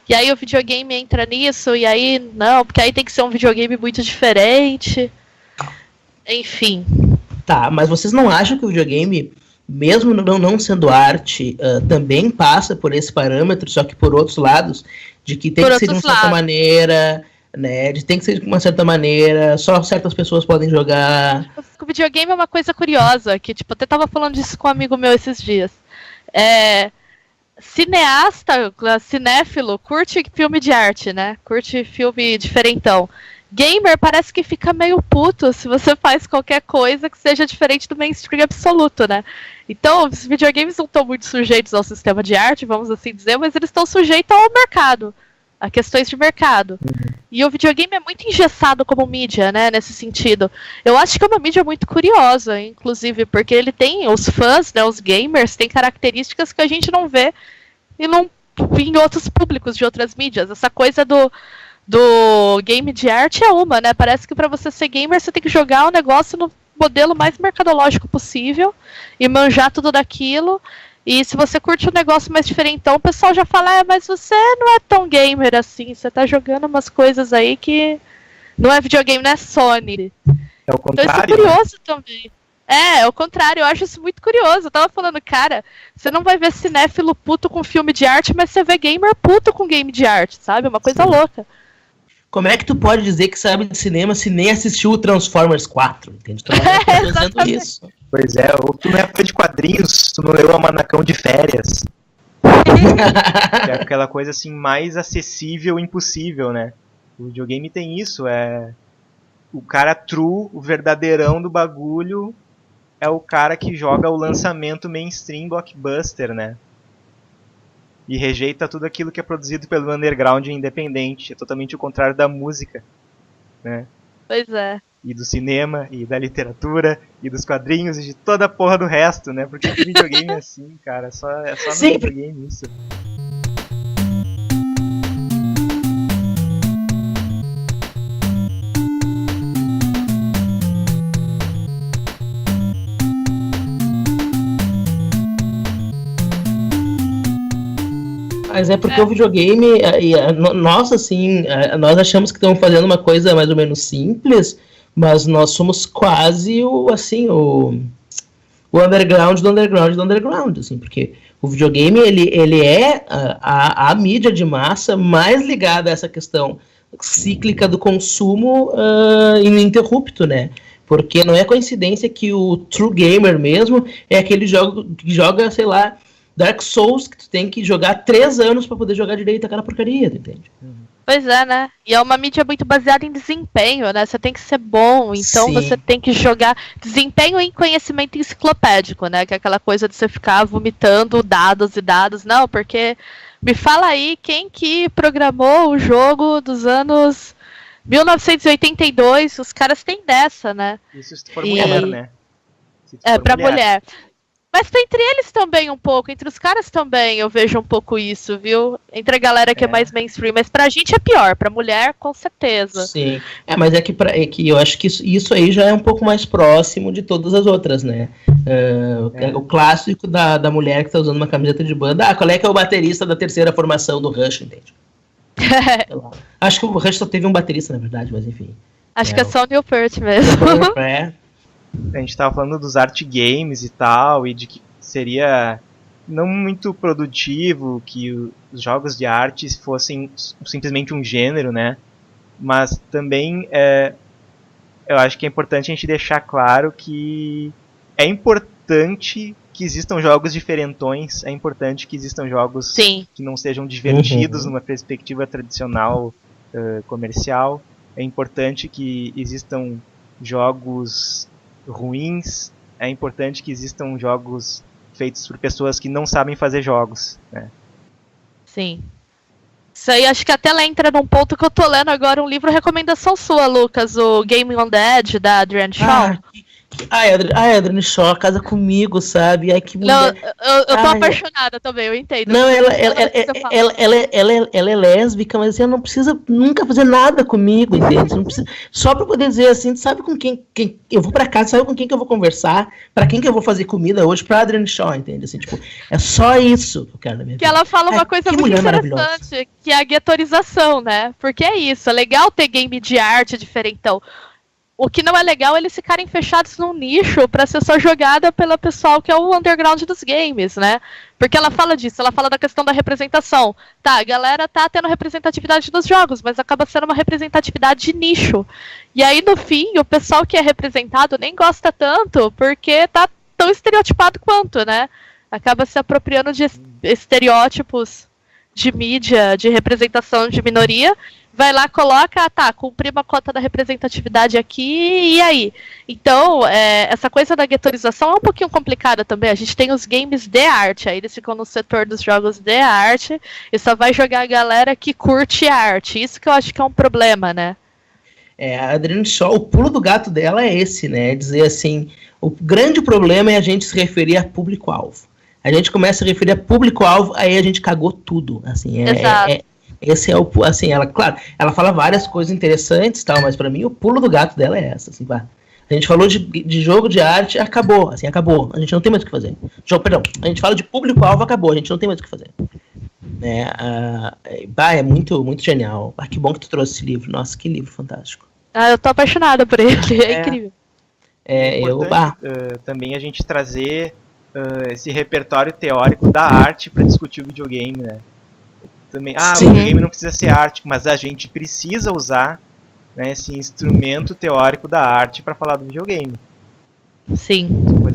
E aí o videogame entra nisso, e aí não, porque aí tem que ser um videogame muito diferente. Enfim. Tá, mas vocês não acham que o videogame, mesmo não sendo arte, também passa por esse parâmetro, só que por outros lados, de que tem que ser de uma certa maneira, né? Tem que ser de uma certa maneira, só certas pessoas podem jogar. O videogame é uma coisa curiosa, que tipo, até tava falando disso com um amigo meu esses dias. Cineasta, cinéfilo, curte filme de arte, né? Curte filme diferentão. Gamer parece que fica meio puto se você faz qualquer coisa que seja diferente do mainstream absoluto, né? Então, os videogames não estão muito sujeitos ao sistema de arte, vamos assim dizer, mas eles estão sujeitos ao mercado, a questões de mercado. E o videogame é muito engessado como mídia, né, nesse sentido. Eu acho que é uma mídia muito curiosa, inclusive, porque ele tem os fãs, né, os gamers, têm características que a gente não vê em outros públicos de outras mídias. Essa coisa do game de arte é uma, né? Parece que para você ser gamer você tem que jogar o negócio no modelo mais mercadológico possível e manjar tudo daquilo. E se você curte um negócio mais diferentão, o pessoal já fala, mas você não é tão gamer assim, você tá jogando umas coisas aí que não é videogame, não é Sony. É o contrário. Então isso é curioso também. É o contrário, eu acho isso muito curioso. Eu tava falando, cara, você não vai ver cinéfilo puto com filme de arte, mas você vê gamer puto com game de arte, sabe? É uma coisa louca. Como é que tu pode dizer que sabe de cinema se nem assistiu o Transformers 4? Entende? Tu não tá fazendo isso. Pois é, ou tu não é fã de quadrinhos, tu não leu o Almanacão de Férias. É aquela coisa assim, mais acessível e impossível, né? O videogame tem isso, o cara true, o verdadeirão do bagulho, é o cara que joga o lançamento mainstream blockbuster, né? E rejeita tudo aquilo que é produzido pelo underground independente. É totalmente o contrário da música, né? Pois é. E do cinema, e da literatura, e dos quadrinhos, e de toda a porra do resto, né? Porque o videogame é assim, cara. É só no videogame isso. Mas é porque o videogame, nós assim, nós achamos que estamos fazendo uma coisa mais ou menos simples, mas nós somos quase o underground do underground do underground, assim, porque o videogame, ele é a mídia de massa mais ligada a essa questão cíclica do consumo ininterrupto, né? Porque não é coincidência que o true gamer mesmo é aquele que joga, sei lá, Dark Souls, que tu tem que jogar 3 anos pra poder jogar direito aquela porcaria, entende? Pois é, né? E é uma mídia muito baseada em desempenho, né? Você tem que ser bom, então Sim. Você tem que jogar desempenho em conhecimento enciclopédico, né? Que é aquela coisa de você ficar vomitando dados e dados. Não, porque me fala aí quem que programou o jogo dos anos 1982, os caras têm dessa, né? Isso se tu for mulher, né? Pra mulher. Mas entre eles também um pouco, entre os caras também eu vejo um pouco isso, viu? Entre a galera que é mais mainstream, mas pra gente é pior, pra mulher com certeza. Sim, mas é que eu acho que isso aí já é um pouco mais próximo de todas as outras, né? O clássico da mulher que tá usando uma camiseta de banda, qual é que é o baterista da terceira formação do Rush, entende? Acho que o Rush só teve um baterista, na verdade, mas enfim. Acho que é só o Neil Peart mesmo. A gente tava falando dos art games e tal, e de que seria não muito produtivo que os jogos de arte fossem simplesmente um gênero, né? Mas também eu acho que é importante a gente deixar claro que é importante que existam jogos diferentões, é importante que existam jogos Sim. que não sejam divertidos numa perspectiva tradicional comercial, é importante que existam jogos ruins, é importante que existam jogos feitos por pessoas que não sabem fazer jogos, né? Sim. Isso aí, acho que até ela entra num ponto que eu tô lendo agora um livro, recomendação sua, Lucas, o Game on the Edge, da Adrienne Shaw. Adrienne Shaw casa comigo, sabe? Ai, que mulher. Não, eu tô apaixonada também, eu entendo. Não, ela é lésbica, mas assim, ela não precisa nunca fazer nada comigo, entende? Não precisa, só pra poder dizer assim, sabe com quem eu vou pra casa, sabe com quem que eu vou conversar, pra quem que eu vou fazer comida hoje, pra Adrienne Shaw, entende? Assim, tipo, é só isso que eu quero na minha vida. Que ela fala uma coisa muito interessante, que é a guetorização, né? Porque é isso, é legal ter game de arte diferentão. O que não é legal é eles ficarem fechados num nicho pra ser só jogada pela pessoal que é o underground dos games, né? Porque ela fala disso, ela fala da questão da representação. Tá, a galera tá tendo representatividade dos jogos, mas acaba sendo uma representatividade de nicho. E aí, no fim, o pessoal que é representado nem gosta tanto, porque tá tão estereotipado quanto, né? Acaba se apropriando de estereótipos de mídia, de representação de minoria, vai lá, coloca, tá, cumprir uma cota da representatividade aqui, e aí? Então, essa coisa da guetorização é um pouquinho complicada também. A gente tem os games de arte, aí eles ficam no setor dos jogos de arte, e só vai jogar a galera que curte arte. Isso que eu acho que é um problema, né? A Adrienne Shaw, o pulo do gato dela é esse, né? Dizer assim, o grande problema é a gente se referir a público-alvo. A gente começa a referir a público-alvo, aí a gente cagou tudo, assim, esse é o, assim, ela, claro, ela fala várias coisas interessantes, tal, mas pra mim o pulo do gato dela é essa, assim, pá. A gente falou de jogo de arte, acabou, assim, acabou, a gente não tem mais o que fazer. A gente fala de público-alvo, acabou, a gente não tem mais o que fazer. É muito, muito genial. Que bom que tu trouxe esse livro, nossa, que livro fantástico. Eu tô apaixonada por ele, é incrível. Também a gente trazer esse repertório teórico da arte para discutir o videogame, né? Também, o videogame não precisa ser arte, mas a gente precisa usar, né, esse instrumento teórico da arte para falar do videogame. Sim.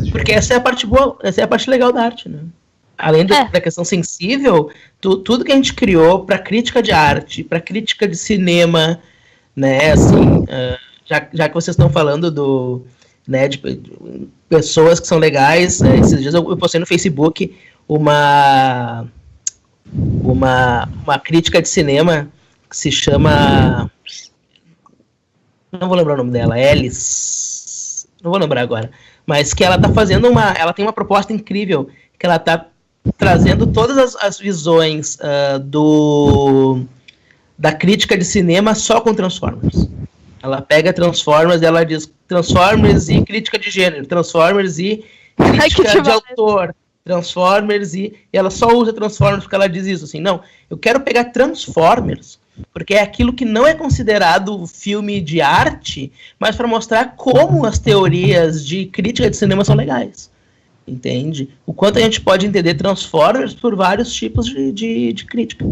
Porque essa é a parte boa, essa é a parte legal da arte, né? Além da questão sensível, tudo que a gente criou para crítica de arte, para crítica de cinema, né, assim, já que vocês estão falando de pessoas que são legais, esses dias eu postei no Facebook uma crítica de cinema que se chama, não vou lembrar o nome dela, Alice, não vou lembrar agora, mas que ela tá fazendo ela tem uma proposta incrível, que ela tá trazendo todas as visões da crítica de cinema só com Transformers. Ela pega Transformers e ela diz Transformers e crítica de gênero, Transformers e crítica de autor, Transformers e ela só usa Transformers porque ela diz isso, assim, não, eu quero pegar Transformers porque é aquilo que não é considerado filme de arte, mas para mostrar como as teorias de crítica de cinema são legais, entende? O quanto a gente pode entender Transformers por vários tipos de crítica.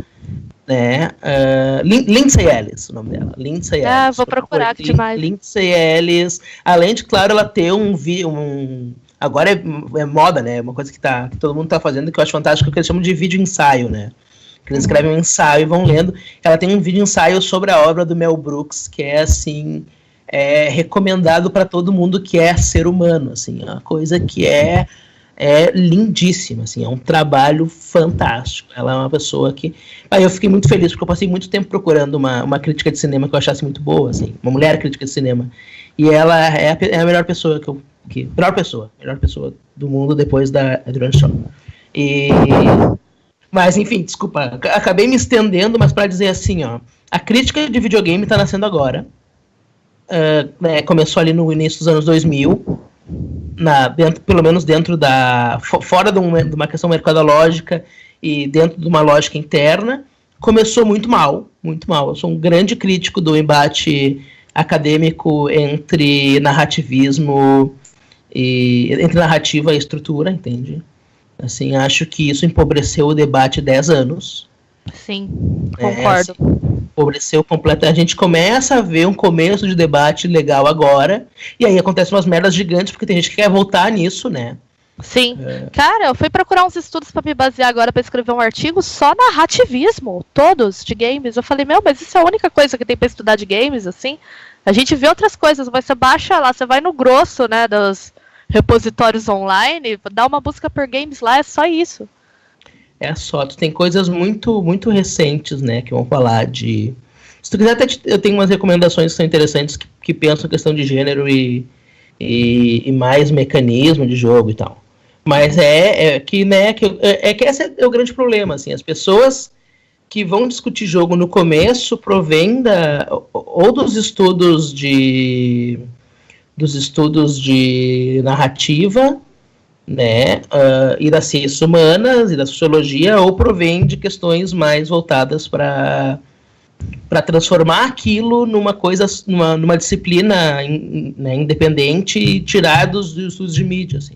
Lindsay Ellis, o nome dela. Lindsay Ellis. Vou procurar aqui demais. Lindsay Ellis, além de, claro, ela ter agora é moda, né? Uma coisa que todo mundo tá fazendo, que eu acho fantástico, que eles chamam de vídeo ensaio, né? Que eles escrevem um ensaio e vão lendo. Ela tem um vídeo ensaio sobre a obra do Mel Brooks, que é assim, recomendado para todo mundo que é ser humano, assim, uma coisa que é lindíssima, assim, é um trabalho fantástico. Ela é uma pessoa que... eu fiquei muito feliz, porque eu passei muito tempo procurando uma crítica de cinema que eu achasse muito boa, assim, uma mulher crítica de cinema. E ela é a melhor pessoa melhor pessoa do mundo depois da Adrienne Shaw. Mas, enfim, desculpa, acabei me estendendo, mas para dizer assim, ó, a crítica de videogame está nascendo agora. Começou ali no início dos anos 2000, pelo menos dentro fora de uma questão mercadológica e dentro de uma lógica interna, começou muito mal. Eu sou um grande crítico do embate acadêmico entre narrativismo entre narrativa e estrutura, entende? Assim, acho que isso empobreceu o debate 10 anos. Sim, concordo. Empobreceu completamente. A gente começa a ver um começo de debate legal agora, e aí acontecem umas merdas gigantes, porque tem gente que quer voltar nisso, né? Sim. Cara, eu fui procurar uns estudos pra me basear agora pra escrever um artigo só narrativismo, todos, de games. Eu falei, mas isso é a única coisa que tem pra estudar de games, assim? A gente vê outras coisas, mas você baixa lá, você vai no grosso, né, dos repositórios online, dá uma busca por games lá, é só isso. É só, tu tem coisas muito, muito recentes, né, que vão falar de... Se tu quiser, até eu tenho umas recomendações que são interessantes, que pensam questão de gênero e mais mecanismo de jogo e tal. Mas que esse é o grande problema, assim, as pessoas que vão discutir jogo no começo provém ou dos estudos de narrativa, né, e das ciências humanas e da sociologia, ou provém de questões mais voltadas para transformar aquilo numa coisa, numa disciplina né, independente e tirar dos estudos de mídia, assim.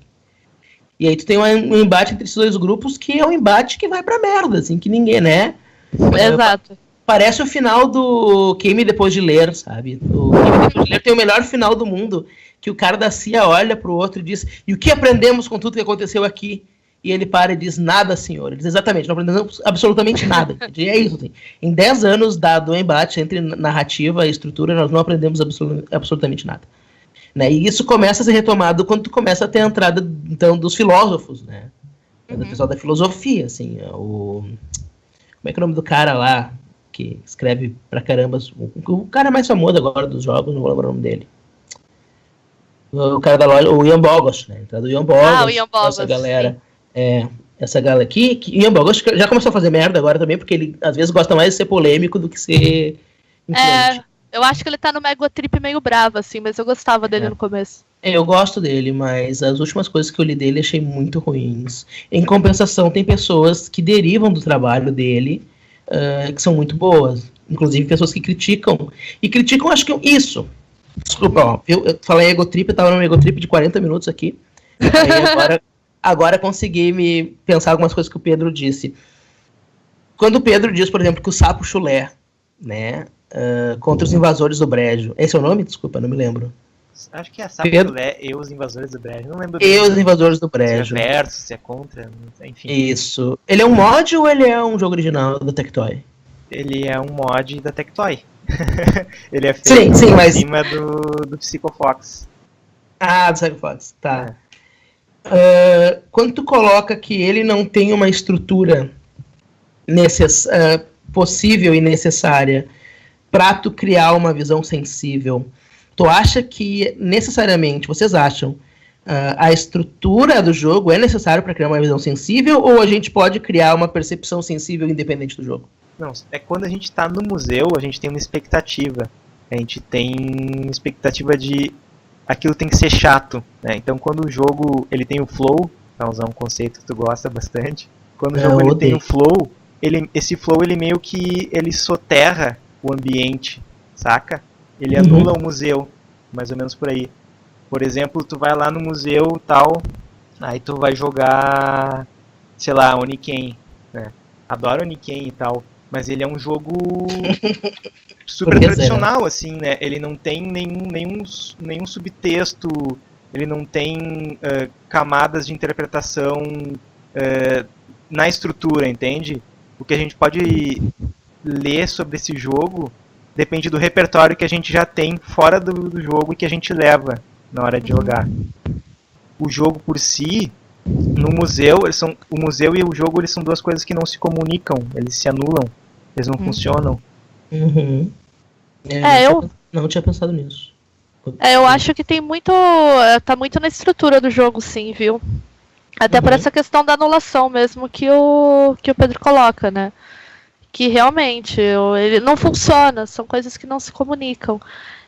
E aí tu tem um embate entre esses dois grupos que é um embate que vai pra merda, assim, que ninguém, né? Exato. Parece o final do Queime Depois de Ler, sabe? O Queime Depois de Ler tem o melhor final do mundo, que o cara da CIA olha pro outro e diz: e o que aprendemos com tudo que aconteceu aqui? E ele para e diz: nada, senhor. Ele diz: exatamente, não aprendemos absolutamente nada. E é isso, assim. Em 10 anos do embate entre narrativa e estrutura, nós não aprendemos absolutamente nada. Né? E isso começa a ser retomado quando tu começa a ter a entrada, então, dos filósofos, né? Do pessoal da filosofia, assim. Como é que é o nome do cara lá que escreve pra caramba? O cara mais famoso agora dos jogos, não vou lembrar o nome dele. O cara da loja, o Ian Bogost, né? Entrada do Ian Bogost, o Ian Bogost, essa galera. Essa galera aqui, que Ian Bogost já começou a fazer merda agora também, porque ele às vezes gosta mais de ser polêmico do que ser influente. Eu acho que ele tá no Mega Trip meio bravo, assim, mas eu gostava dele no começo. Eu gosto dele, mas as últimas coisas que eu li dele achei muito ruins. Em compensação, tem pessoas que derivam do trabalho dele, que são muito boas. Inclusive pessoas que criticam. E criticam, acho que isso. Desculpa, ó, eu falei Ego Trip, eu tava no Ego Trip de 40 minutos aqui. Aí agora consegui me pensar algumas coisas que o Pedro disse. Quando o Pedro diz, por exemplo, que o sapo chulé, né, contra os invasores do brejo. Esse é o nome? Desculpa, não me lembro. Acho que é sapo chulé e os invasores do brejo. Não lembro. E os invasores do brejo. Se é versus, se é contra, enfim. Isso. Ele é um mod ou ele é um jogo original da Tectoy? Ele é um mod da Tectoy. Ele é feito em cima do Psycho Fox. Ah, do Psycho Fox, tá. Quando tu coloca que ele não tem uma estrutura possível e necessária para tu criar uma visão sensível, tu acha que necessariamente, vocês acham, a estrutura do jogo é necessária para criar uma visão sensível, ou a gente pode criar uma percepção sensível independente do jogo? Não, é quando a gente está no museu, a gente tem uma expectativa. A gente tem expectativa de aquilo tem que ser chato, né? Então quando o jogo ele tem o flow, para usar um conceito que tu gosta bastante, quando o jogo ele tem o flow, esse flow ele meio que ele soterra o ambiente, saca? Ele anula o museu, mais ou menos por aí. Por exemplo, tu vai lá no museu tal, aí tu vai jogar, sei lá, Oniken, né? Adoro Oniken e tal, mas ele é um jogo super tradicional, assim, né? Ele não tem nenhum subtexto, ele não tem camadas de interpretação na estrutura, entende? O que a gente pode ler sobre esse jogo depende do repertório que a gente já tem fora do jogo e que a gente leva na hora de jogar. O jogo por si, no museu, o museu e o jogo eles são duas coisas que não se comunicam, eles se anulam, eles não funcionam. Eu não tinha pensado nisso. Eu acho que tem muito. Tá muito na estrutura do jogo, sim, viu? Até por essa questão da anulação mesmo que o Pedro coloca, né? Que realmente ele não funciona, são coisas que não se comunicam.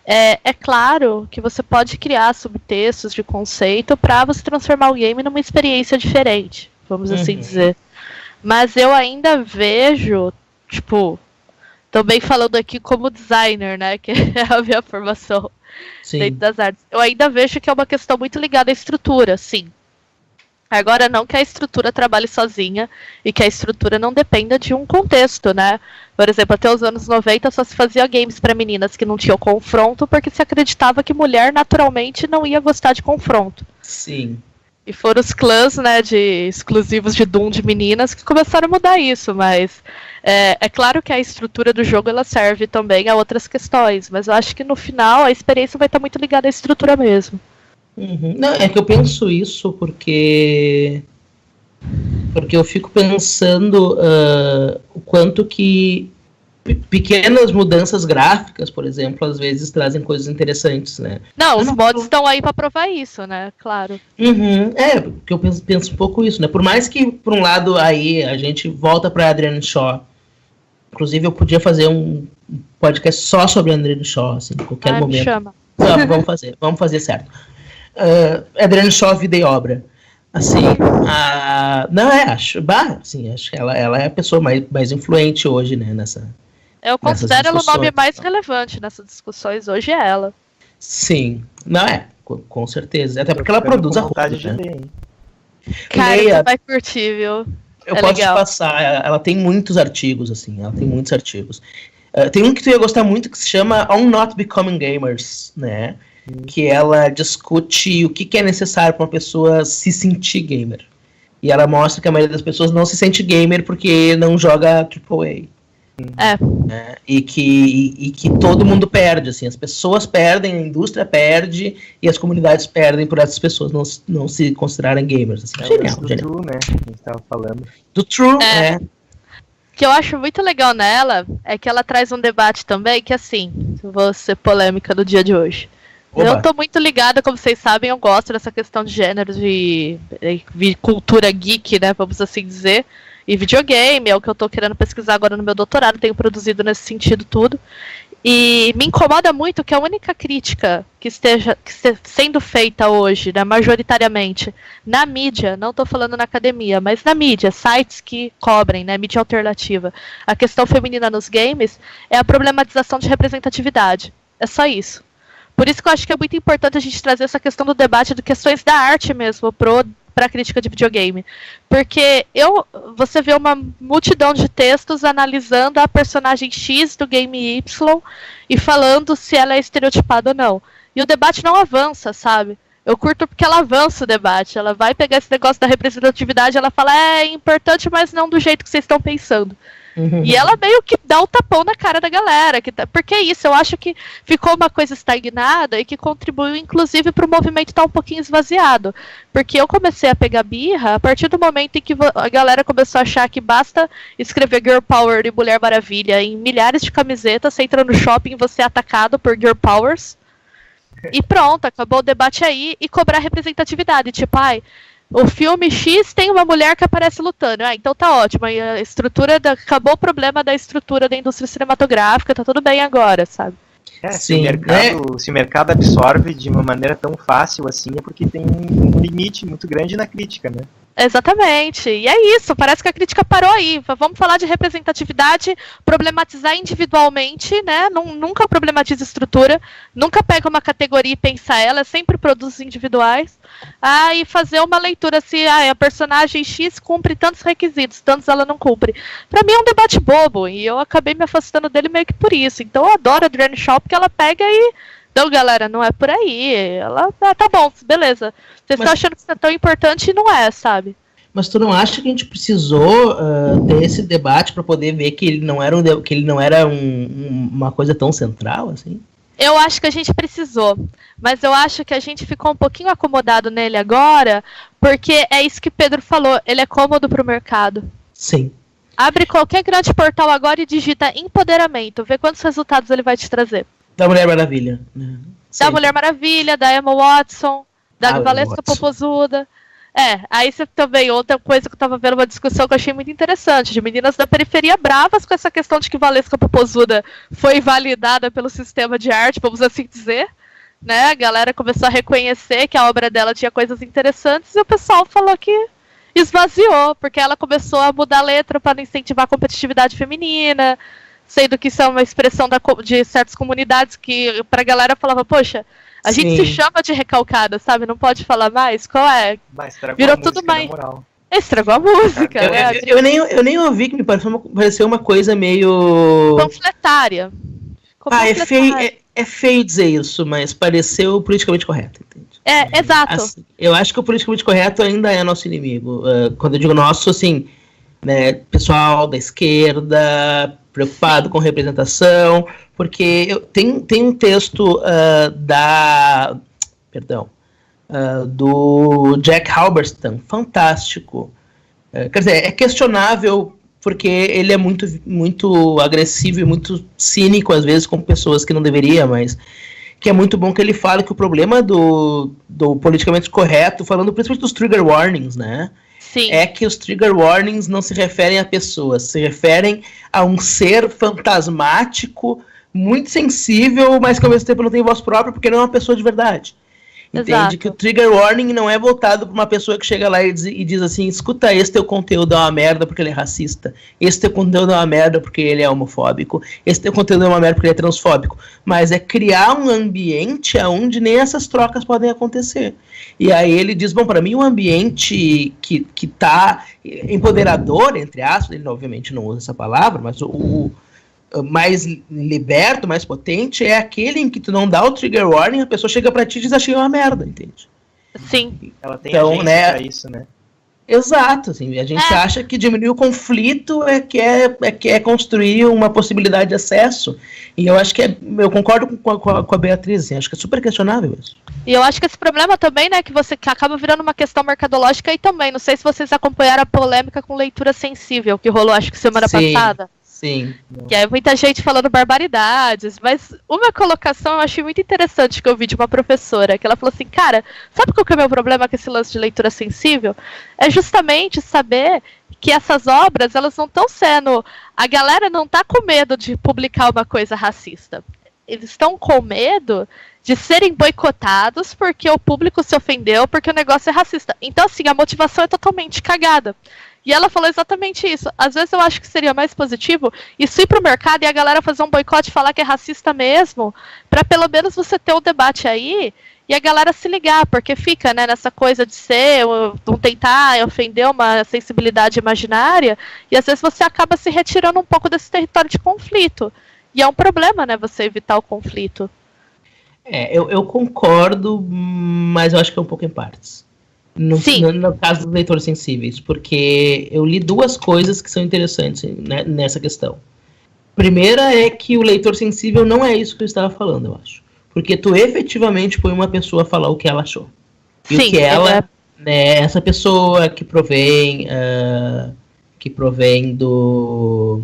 É claro que você pode criar subtextos de conceito para você transformar o game numa experiência diferente, vamos assim dizer. Mas eu ainda vejo, tipo, também falando aqui como designer, né, que é a minha formação dentro das artes, eu ainda vejo que é uma questão muito ligada à estrutura, sim. Agora, não que a estrutura trabalhe sozinha e que a estrutura não dependa de um contexto, né? Por exemplo, até os anos 90 só se fazia games para meninas que não tinham confronto porque se acreditava que mulher naturalmente não ia gostar de confronto. Sim. E foram os clãs, né, de exclusivos de Doom de meninas que começaram a mudar isso, mas é claro que a estrutura do jogo ela serve também a outras questões, mas eu acho que no final a experiência vai estar muito ligada à estrutura mesmo. Não, é que eu penso isso porque Porque eu fico pensando o quanto que pequenas mudanças gráficas, por exemplo, às vezes trazem coisas interessantes, né? Não, os mods estão aí pra provar isso, né? Claro. Porque eu penso um pouco isso, né? Por mais que, por um lado, aí a gente volta pra Adrienne Shaw. Inclusive, eu podia fazer um podcast só sobre Adrienne Shaw, assim, em qualquer momento. Me chama. Não, vamos fazer certo. Adrienne Shaw, vida e obra. Assim, acho que ela é a pessoa mais influente hoje, né, eu considero ela o nome mais relevante nessas discussões, hoje é ela. Sim, com certeza, até porque ela produz a roupa, né? Cara, você vai curtir, viu? Eu posso te passar, ela tem muitos artigos, assim, tem um que tu ia gostar muito que se chama On Not Becoming Gamers, né? Que ela discute o que é necessário para uma pessoa se sentir gamer. E ela mostra que a maioria das pessoas não se sente gamer porque não joga AAA. Né? E que todo mundo perde, assim, as pessoas perdem, a indústria perde e as comunidades perdem por essas pessoas não se considerarem gamers. Assim. Genial. True, né? Que a gente tava falando. Do True, O que eu acho muito legal nela é que ela traz um debate também que, assim, vou ser polêmica no dia de hoje. Oba. Eu tô muito ligada, como vocês sabem, eu gosto dessa questão de gêneros de cultura geek, né, vamos assim dizer, e videogame, é o que eu tô querendo pesquisar agora no meu doutorado, tenho produzido nesse sentido tudo, e me incomoda muito que a única crítica que esteja sendo feita hoje, né, majoritariamente, na mídia, não tô falando na academia, mas na mídia, sites que cobrem, né, mídia alternativa, a questão feminina nos games, é a problematização de representatividade, é só isso. Por isso que eu acho que é muito importante a gente trazer essa questão do debate de questões da arte mesmo para a crítica de videogame. Porque você vê uma multidão de textos analisando a personagem X do game Y e falando se ela é estereotipada ou não. E o debate não avança, sabe? Eu curto porque ela avança o debate. Ela vai pegar esse negócio da representatividade e ela fala, é importante, mas não do jeito que vocês estão pensando. E ela meio que dá o tapão na cara da galera. Porque é isso, eu acho que ficou uma coisa estagnada e que contribuiu, inclusive, para o movimento estar um pouquinho esvaziado. Porque eu comecei a pegar birra a partir do momento em que a galera começou a achar que basta escrever Girl Power e Mulher Maravilha em milhares de camisetas, você entra no shopping e você é atacado por Girl Powers. E pronto, acabou o debate aí e cobrar representatividade. Tipo, o filme X tem uma mulher que aparece lutando. Então tá ótimo. A estrutura acabou o problema da estrutura da indústria cinematográfica, tá tudo bem agora, sabe? Sim, se o mercado absorve de uma maneira tão fácil assim, é porque tem um limite muito grande na crítica, né? Exatamente. E é isso, parece que a crítica parou aí. Vamos falar de representatividade, problematizar individualmente, né? Nunca problematiza estrutura, nunca pega uma categoria e pensa ela, sempre produtos individuais. E fazer uma leitura se a personagem X cumpre tantos requisitos, tantos ela não cumpre. Pra mim é um debate bobo, e eu acabei me afastando dele meio que por isso. Então eu adoro a Adrienne Shaw, porque ela pega e... Então, galera, não é por aí. Ela, tá bom, beleza. Vocês estão achando que isso é tão importante e não é, sabe? Mas tu não acha que a gente precisou ter esse debate para poder ver que ele não era, uma coisa tão central, assim? Eu acho que a gente precisou, mas eu acho que a gente ficou um pouquinho acomodado nele agora, porque é isso que Pedro falou, ele é cômodo pro mercado. Sim. Abre qualquer grande portal agora e digita empoderamento, vê quantos resultados ele vai te trazer. Da Mulher Maravilha. Da Mulher Maravilha, da Emma Watson, da Valesca Popozuda. Aí você também, outra coisa que eu tava vendo uma discussão que eu achei muito interessante, de meninas da periferia bravas com essa questão de que Valesca Popozuda foi validada pelo sistema de arte, vamos assim dizer, né? A galera começou a reconhecer que a obra dela tinha coisas interessantes e o pessoal falou que esvaziou, porque ela começou a mudar a letra para incentivar a competitividade feminina, sendo que isso é uma expressão de certas comunidades que pra galera falava, poxa, a gente se chama de recalcada, sabe? Não pode falar mais? Qual é? Virou tudo mais... Estragou a música, né? Eu nem ouvi, que me pareceu uma coisa meio... panfletária. É feio dizer isso, mas pareceu politicamente correto, entende? Exato. Assim, eu acho que o politicamente correto ainda é nosso inimigo. Quando eu digo nosso, assim, né, pessoal da esquerda... preocupado com representação, porque tem um texto do Jack Halberstam, fantástico, Quer dizer, é questionável porque ele é muito, muito agressivo e muito cínico, às vezes, com pessoas que não deveria, mas que é muito bom que ele fale que o problema do politicamente correto, falando principalmente dos trigger warnings, né? Sim. É que os trigger warnings não se referem a pessoas, se referem a um ser fantasmático, muito sensível, mas que ao mesmo tempo não tem voz própria, porque não é uma pessoa de verdade. Entende? Exato. Que o trigger warning não é voltado para uma pessoa que chega lá e diz assim, escuta, esse teu conteúdo é uma merda porque ele é racista, esse teu conteúdo é uma merda porque ele é homofóbico, esse teu conteúdo é uma merda porque ele é transfóbico, mas é criar um ambiente onde nem essas trocas podem acontecer. E aí ele diz, bom, para mim um ambiente que tá empoderador, entre aspas, ele obviamente não usa essa palavra, mas o mais liberto, mais potente, é aquele em que tu não dá o trigger warning, a pessoa chega pra ti e diz, achei uma merda, entende? Sim. Ela tem Então, agência né, pra isso, né? Exato, assim, a gente acha que diminuir o conflito é construir uma possibilidade de acesso, e eu acho que eu concordo com a Beatriz, assim, acho que é super questionável isso. E eu acho que esse problema também, né, que acaba virando uma questão mercadológica aí também, não sei se vocês acompanharam a polêmica com leitura sensível, que rolou acho que semana passada. Sim. Que aí muita gente falando barbaridades, mas uma colocação eu achei muito interessante que eu vi de uma professora, que ela falou assim, cara, sabe qual que é o meu problema com esse lance de leitura sensível? É justamente saber que essas obras, elas não estão sendo... A galera não tá com medo de publicar uma coisa racista. Eles estão com medo de serem boicotados porque o público se ofendeu, porque o negócio é racista. Então, assim, a motivação é totalmente cagada. E ela falou exatamente isso. Às vezes eu acho que seria mais positivo isso ir pro mercado e a galera fazer um boicote e falar que é racista mesmo, para pelo menos você ter um debate aí e a galera se ligar, porque fica, né, nessa coisa de não tentar ofender uma sensibilidade imaginária, e às vezes você acaba se retirando um pouco desse território de conflito. E é um problema, né, você evitar o conflito. Eu concordo, mas eu acho que é um pouco em partes. No caso dos leitores sensíveis, porque eu li duas coisas que são interessantes, né, nessa questão. Primeira é que o leitor sensível não é isso que eu estava falando, eu acho. Porque tu efetivamente põe uma pessoa a falar o que ela achou. E o que ela, né, essa pessoa que provém do...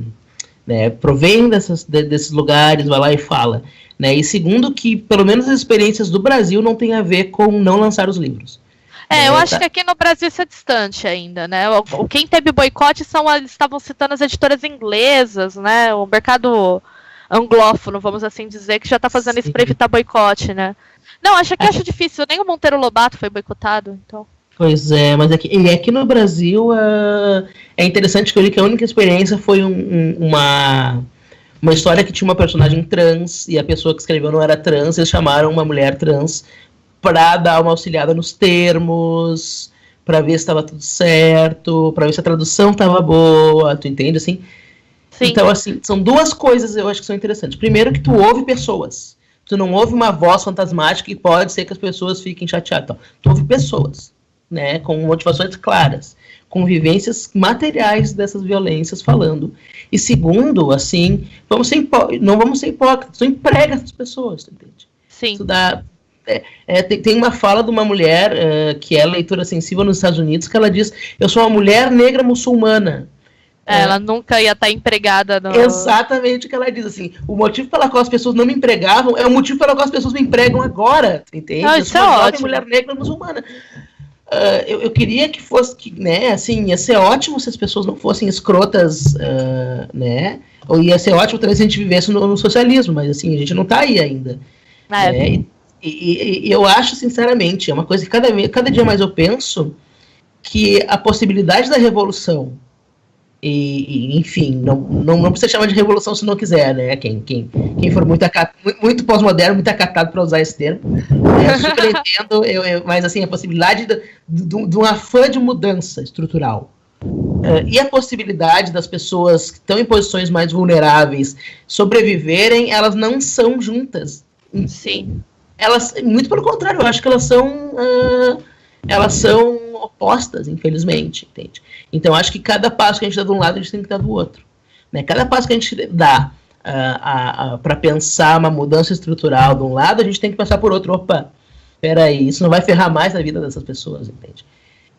Né, provém desses lugares, vai lá e fala. Né, e segundo que, pelo menos as experiências do Brasil não tem a ver com não lançar os livros. Eu acho que aqui no Brasil isso é distante ainda, né? Quem teve boicote eles estavam citando as editoras inglesas, né? O mercado anglófono, vamos assim dizer, que já tá fazendo isso para evitar boicote, né? Não, acho difícil, nem o Monteiro Lobato foi boicotado, então... Pois é, mas aqui no Brasil é interessante que eu li que a única experiência foi uma história que tinha uma personagem trans, e a pessoa que escreveu não era trans, eles chamaram uma mulher trans para dar uma auxiliada nos termos, para ver se estava tudo certo, para ver se a tradução estava boa, tu entende, assim? Sim. Então, assim, são duas coisas eu acho que são interessantes. Primeiro que tu ouve pessoas, tu não ouve uma voz fantasmática e pode ser que as pessoas fiquem chateadas. Então, tu ouve pessoas, né, com motivações claras, com vivências materiais dessas violências falando. E segundo, assim, não vamos ser hipócritas, tu emprega essas pessoas, tu entende? Sim. Isso dá... tem uma fala de uma mulher que é leitora sensível nos Estados Unidos, que ela diz, eu sou uma mulher negra muçulmana. Ela nunca ia estar empregada. Exatamente o que ela diz, assim, o motivo pela qual as pessoas não me empregavam é o motivo pela qual as pessoas me empregam agora, entende? Isso é ótimo. Mulher negra muçulmana. Eu queria que fosse, né, assim, ia ser ótimo se as pessoas não fossem escrotas, né, ou ia ser ótimo também se a gente vivesse no socialismo, mas assim, a gente não tá aí ainda. Né? E eu acho, sinceramente, é uma coisa que cada dia mais eu penso, que a possibilidade da revolução, enfim, não precisa chamar de revolução se não quiser, né? Quem for muito pós-moderno, muito acatado para usar esse termo, eu super entendo, mas assim, a possibilidade de um afã de mudança estrutural. E a possibilidade das pessoas que estão em posições mais vulneráveis sobreviverem, elas não são juntas. Sim. Elas, muito pelo contrário, eu acho que elas são opostas, infelizmente, entende? Então, acho que cada passo que a gente dá de um lado, a gente tem que dar do outro. Né? Cada passo que a gente dá para pensar uma mudança estrutural de um lado, a gente tem que passar por outro. Opa, peraí, isso não vai ferrar mais a vida dessas pessoas, entende?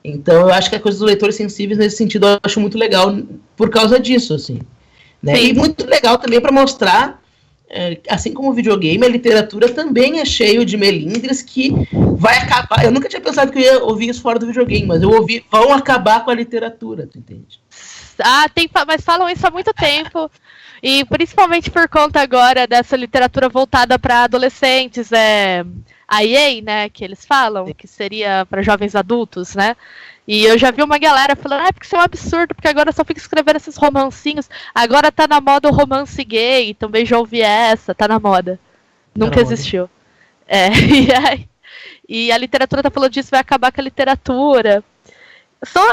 Então eu acho que a coisa dos leitores sensíveis nesse sentido eu acho muito legal por causa disso, assim. Né? E muito legal também para mostrar, assim como o videogame, a literatura também é cheio de melindres que vai acabar. Eu nunca tinha pensado que eu ia ouvir isso fora do videogame, mas eu ouvi, vão acabar com a literatura, tu entende? Mas falam isso há muito tempo. E principalmente por conta agora dessa literatura voltada para adolescentes, a EA, né, que eles falam, que seria para jovens adultos, né? E eu já vi uma galera falando, porque isso é um absurdo, porque agora só fica escrevendo esses romancinhos. Agora tá na moda o romance gay, também já ouvi essa, tá na moda. Nunca existiu. E a literatura tá falando disso, vai acabar com a literatura.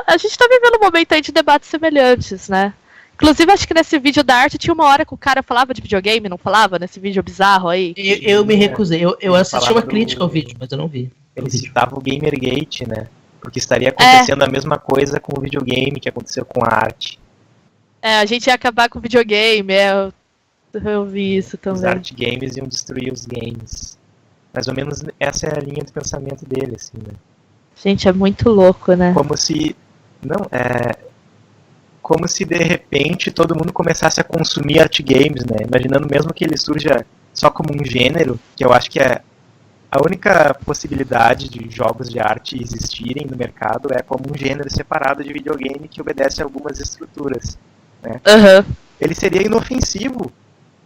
A gente tá vivendo um momento aí de debates semelhantes, né? Inclusive, acho que nesse vídeo da arte tinha uma hora que o cara falava de videogame, não falava? Nesse vídeo bizarro aí. Eu me recusei. Eu assisti uma crítica ao vídeo, mas eu não vi. Ele citava o Gamergate, né? Porque estaria acontecendo a mesma coisa com o videogame que aconteceu com a arte. A gente ia acabar com o videogame, eu vi isso também. Os art games iam destruir os games. Mais ou menos essa é a linha de pensamento dele, assim, né? Gente, é muito louco, né? Como se... Como se de repente todo mundo começasse a consumir art games, né? Imaginando mesmo que ele surja só como um gênero, que eu acho que é a única possibilidade de jogos de arte existirem no mercado é como um gênero separado de videogame que obedece a algumas estruturas, né? Ele seria inofensivo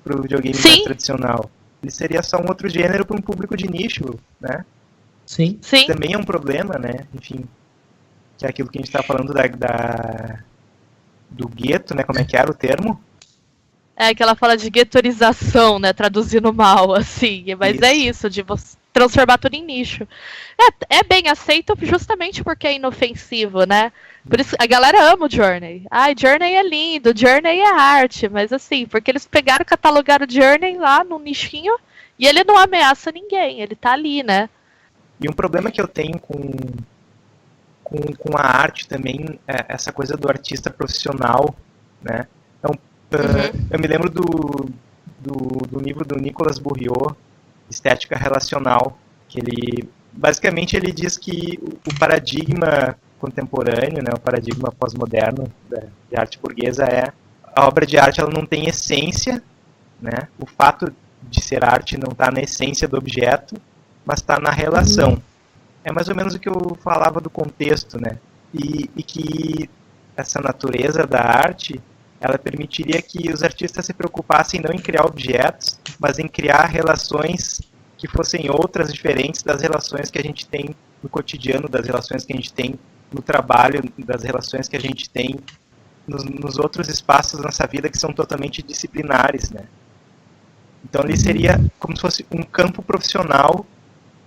para o videogame mais tradicional. Ele seria só um outro gênero para um público de nicho, né? Sim. Também é um problema, né? Enfim, que é aquilo que a gente está falando do gueto, né? Como é que era o termo? Que ela fala de guetorização, né? Traduzindo mal, assim. Mas é isso, de você transformar tudo em nicho. É bem aceito justamente porque é inofensivo, né? Por isso a galera ama o Journey. Journey é lindo, Journey é arte. Mas assim, porque eles pegaram e catalogaram o Journey lá no nichinho e ele não ameaça ninguém, ele tá ali, né? E um problema que eu tenho com a arte também é essa coisa do artista profissional, né? Então, eu me lembro do livro do Nicolas Bourriot, Estética Relacional, que basicamente ele diz que o paradigma contemporâneo, né, o paradigma pós-moderno de arte burguesa a obra de arte ela não tem essência, né? O fato de ser arte não está na essência do objeto, mas está na relação. É mais ou menos o que eu falava do contexto, né? E que essa natureza da arte, ela permitiria que os artistas se preocupassem não em criar objetos, mas em criar relações que fossem outras, diferentes das relações que a gente tem no cotidiano, das relações que a gente tem no trabalho, das relações que a gente tem nos outros espaços da nossa vida que são totalmente disciplinares, né? Então ele seria como se fosse um campo profissional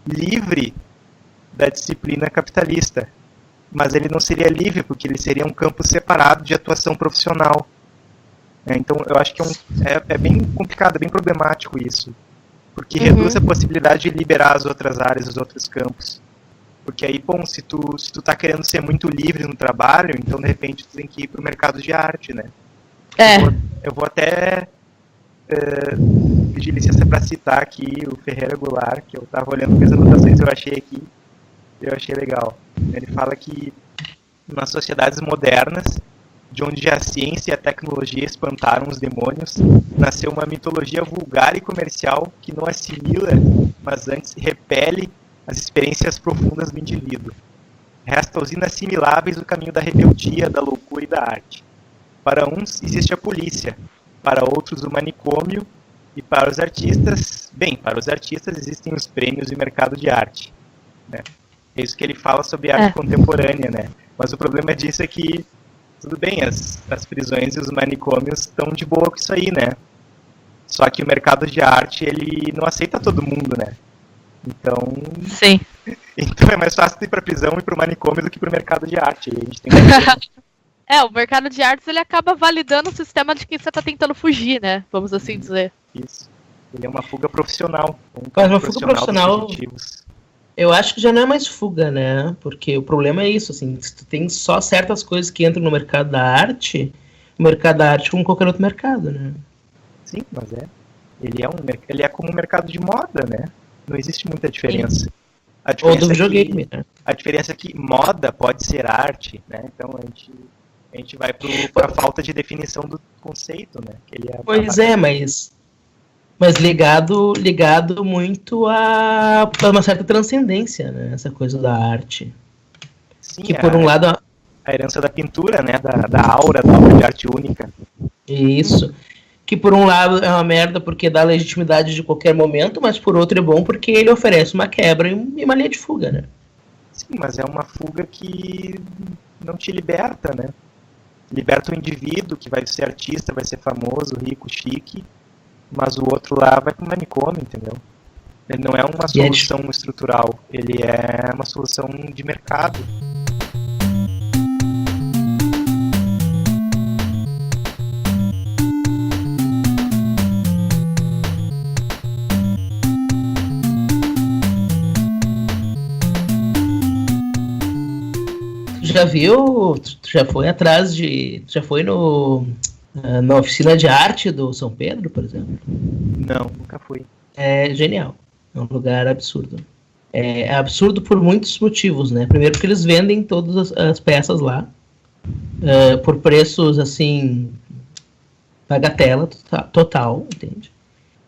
livre da disciplina capitalista, mas ele não seria livre porque ele seria um campo separado de atuação profissional. Então eu acho que é bem complicado, é bem problemático isso, porque reduz a possibilidade de liberar as outras áreas, os outros campos. Porque aí, bom, se tu tá querendo ser muito livre no trabalho, então de repente tu tem que ir pro mercado de arte, né? Eu vou até pedir licença para citar aqui o Ferreira Goulart, que eu estava olhando as anotações que eu achei legal. Ele fala que nas sociedades modernas, de onde a ciência e a tecnologia espantaram os demônios, nasceu uma mitologia vulgar e comercial que não assimila, mas antes repele as experiências profundas do indivíduo. Resta aos inassimiláveis o caminho da rebeldia, da loucura e da arte. Para uns existe a polícia, para outros o manicômio, e para os artistas existem os prêmios e o mercado de arte, né? É isso que ele fala sobre arte contemporânea, né? Mas o problema disso é que, tudo bem, as prisões e os manicômios estão de boa com isso aí, né? Só que o mercado de arte, ele não aceita todo mundo, né? Então... Sim. Então é mais fácil ir pra prisão e pro manicômio do que pro mercado de arte. A gente tem que... o mercado de artes, ele acaba validando o sistema de quem você tá tentando fugir, né? Vamos assim dizer. Isso. Ele é uma fuga profissional. Mas uma fuga profissional... Eu acho que já não é mais fuga, né? Porque o problema é isso, assim, se tu tem só certas coisas que entram no mercado da arte, o mercado da arte como qualquer outro mercado, né? Sim, mas ele é como um mercado de moda, né? Não existe muita diferença. Sim. Ou do videogame, né? A diferença é que moda pode ser arte, né? Então a gente vai para a falta de definição do conceito, né? Que ele mas ligado muito a uma certa transcendência, né? Essa coisa da arte. Sim, que por um lado a herança da pintura, né? Da aura, da obra de arte única. Isso. Que por um lado é uma merda porque dá legitimidade de qualquer momento, mas por outro é bom porque ele oferece uma quebra e uma linha de fuga, né? Sim, mas é uma fuga que não te liberta, né? Liberta o indivíduo que vai ser artista, vai ser famoso, rico, chique, mas o outro lá vai pro manicômio, entendeu? Ele não é uma solução estrutural, ele é uma solução de mercado. Já viu? Já foi atrás já foi na oficina de arte do São Pedro, por exemplo? Não, nunca fui. É genial. É um lugar absurdo. É absurdo por muitos motivos, né? Primeiro porque eles vendem todas as peças lá por preços, assim, bagatela total, entende?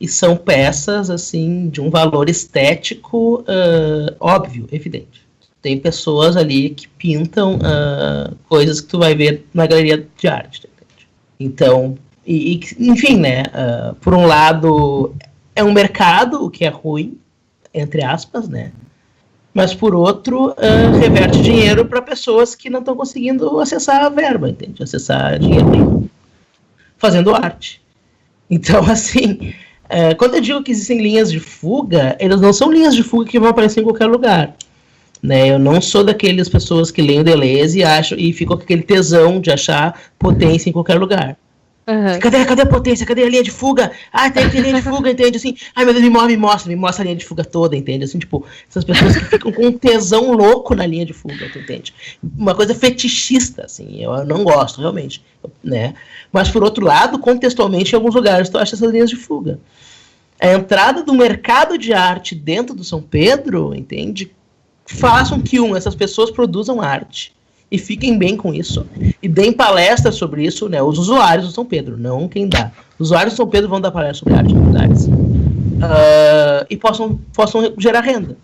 E são peças, assim, de um valor estético óbvio, evidente. Tem pessoas ali que pintam coisas que tu vai ver na galeria de arte, entende? Então, enfim, né? Por um lado, é um mercado, o que é ruim, entre aspas, né? Mas por outro, reverte dinheiro para pessoas que não estão conseguindo acessar a verba, entende? Acessar dinheiro nenhum, fazendo arte. Então, assim, quando eu digo que existem linhas de fuga, elas não são linhas de fuga que vão aparecer em qualquer lugar. Né, eu não sou daquelas pessoas que leem o Deleuze e ficam com aquele tesão de achar potência em qualquer lugar. Uhum. Cadê a potência? Cadê a linha de fuga? Tem linha de fuga, entende? Assim, ai meu Deus, me mostra a linha de fuga toda, entende? Assim, tipo, essas pessoas que ficam com um tesão louco na linha de fuga, tu entende? Uma coisa fetichista, assim, eu não gosto, realmente, né? Mas por outro lado, contextualmente, em alguns lugares tu acha essas linhas de fuga. A entrada do mercado de arte dentro do São Pedro, entende? Façam que essas pessoas produzam arte e fiquem bem com isso e deem palestras sobre isso, né? Os usuários do São Pedro, não quem dá. Os usuários do São Pedro vão dar palestras sobre arte em lugares e possam gerar renda.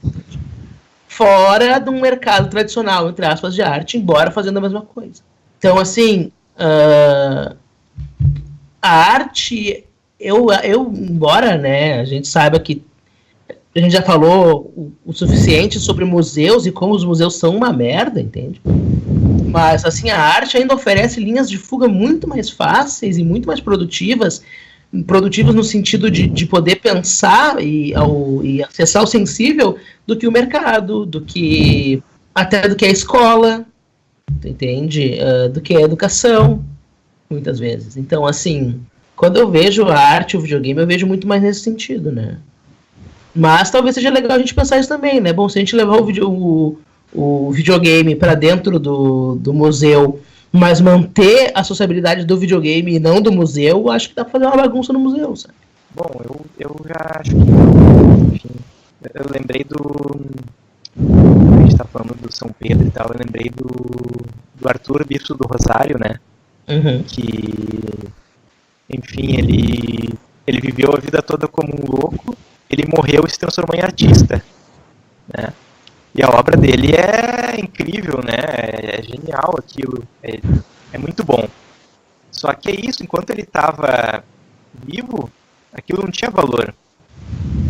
Fora de um mercado tradicional, entre aspas, de arte, embora fazendo a mesma coisa. Então, assim, a arte, embora, né, a gente saiba que a gente já falou o suficiente sobre museus e como os museus são uma merda, entende? Mas, assim, a arte ainda oferece linhas de fuga muito mais fáceis e muito mais produtivas no sentido de poder pensar e acessar o sensível do que o mercado, até do que a escola, entende? Do que a educação, muitas vezes. Então, assim, quando eu vejo a arte e o videogame, eu vejo muito mais nesse sentido, né? Mas talvez seja legal a gente pensar isso também, né? Bom, se a gente levar o videogame para dentro do museu, mas manter a sociabilidade do videogame e não do museu, acho que dá para fazer uma bagunça no museu, sabe? Bom, eu já acho que não. Enfim, eu lembrei a gente tá falando do São Pedro e tal, eu lembrei do Arthur Bispo do Rosário, né? Uhum. Que, enfim, ele viveu a vida toda como um louco. Ele morreu e se transformou em artista, né? E a obra dele é incrível, né? É genial aquilo, é muito bom. Só que é isso, enquanto ele estava vivo, aquilo não tinha valor.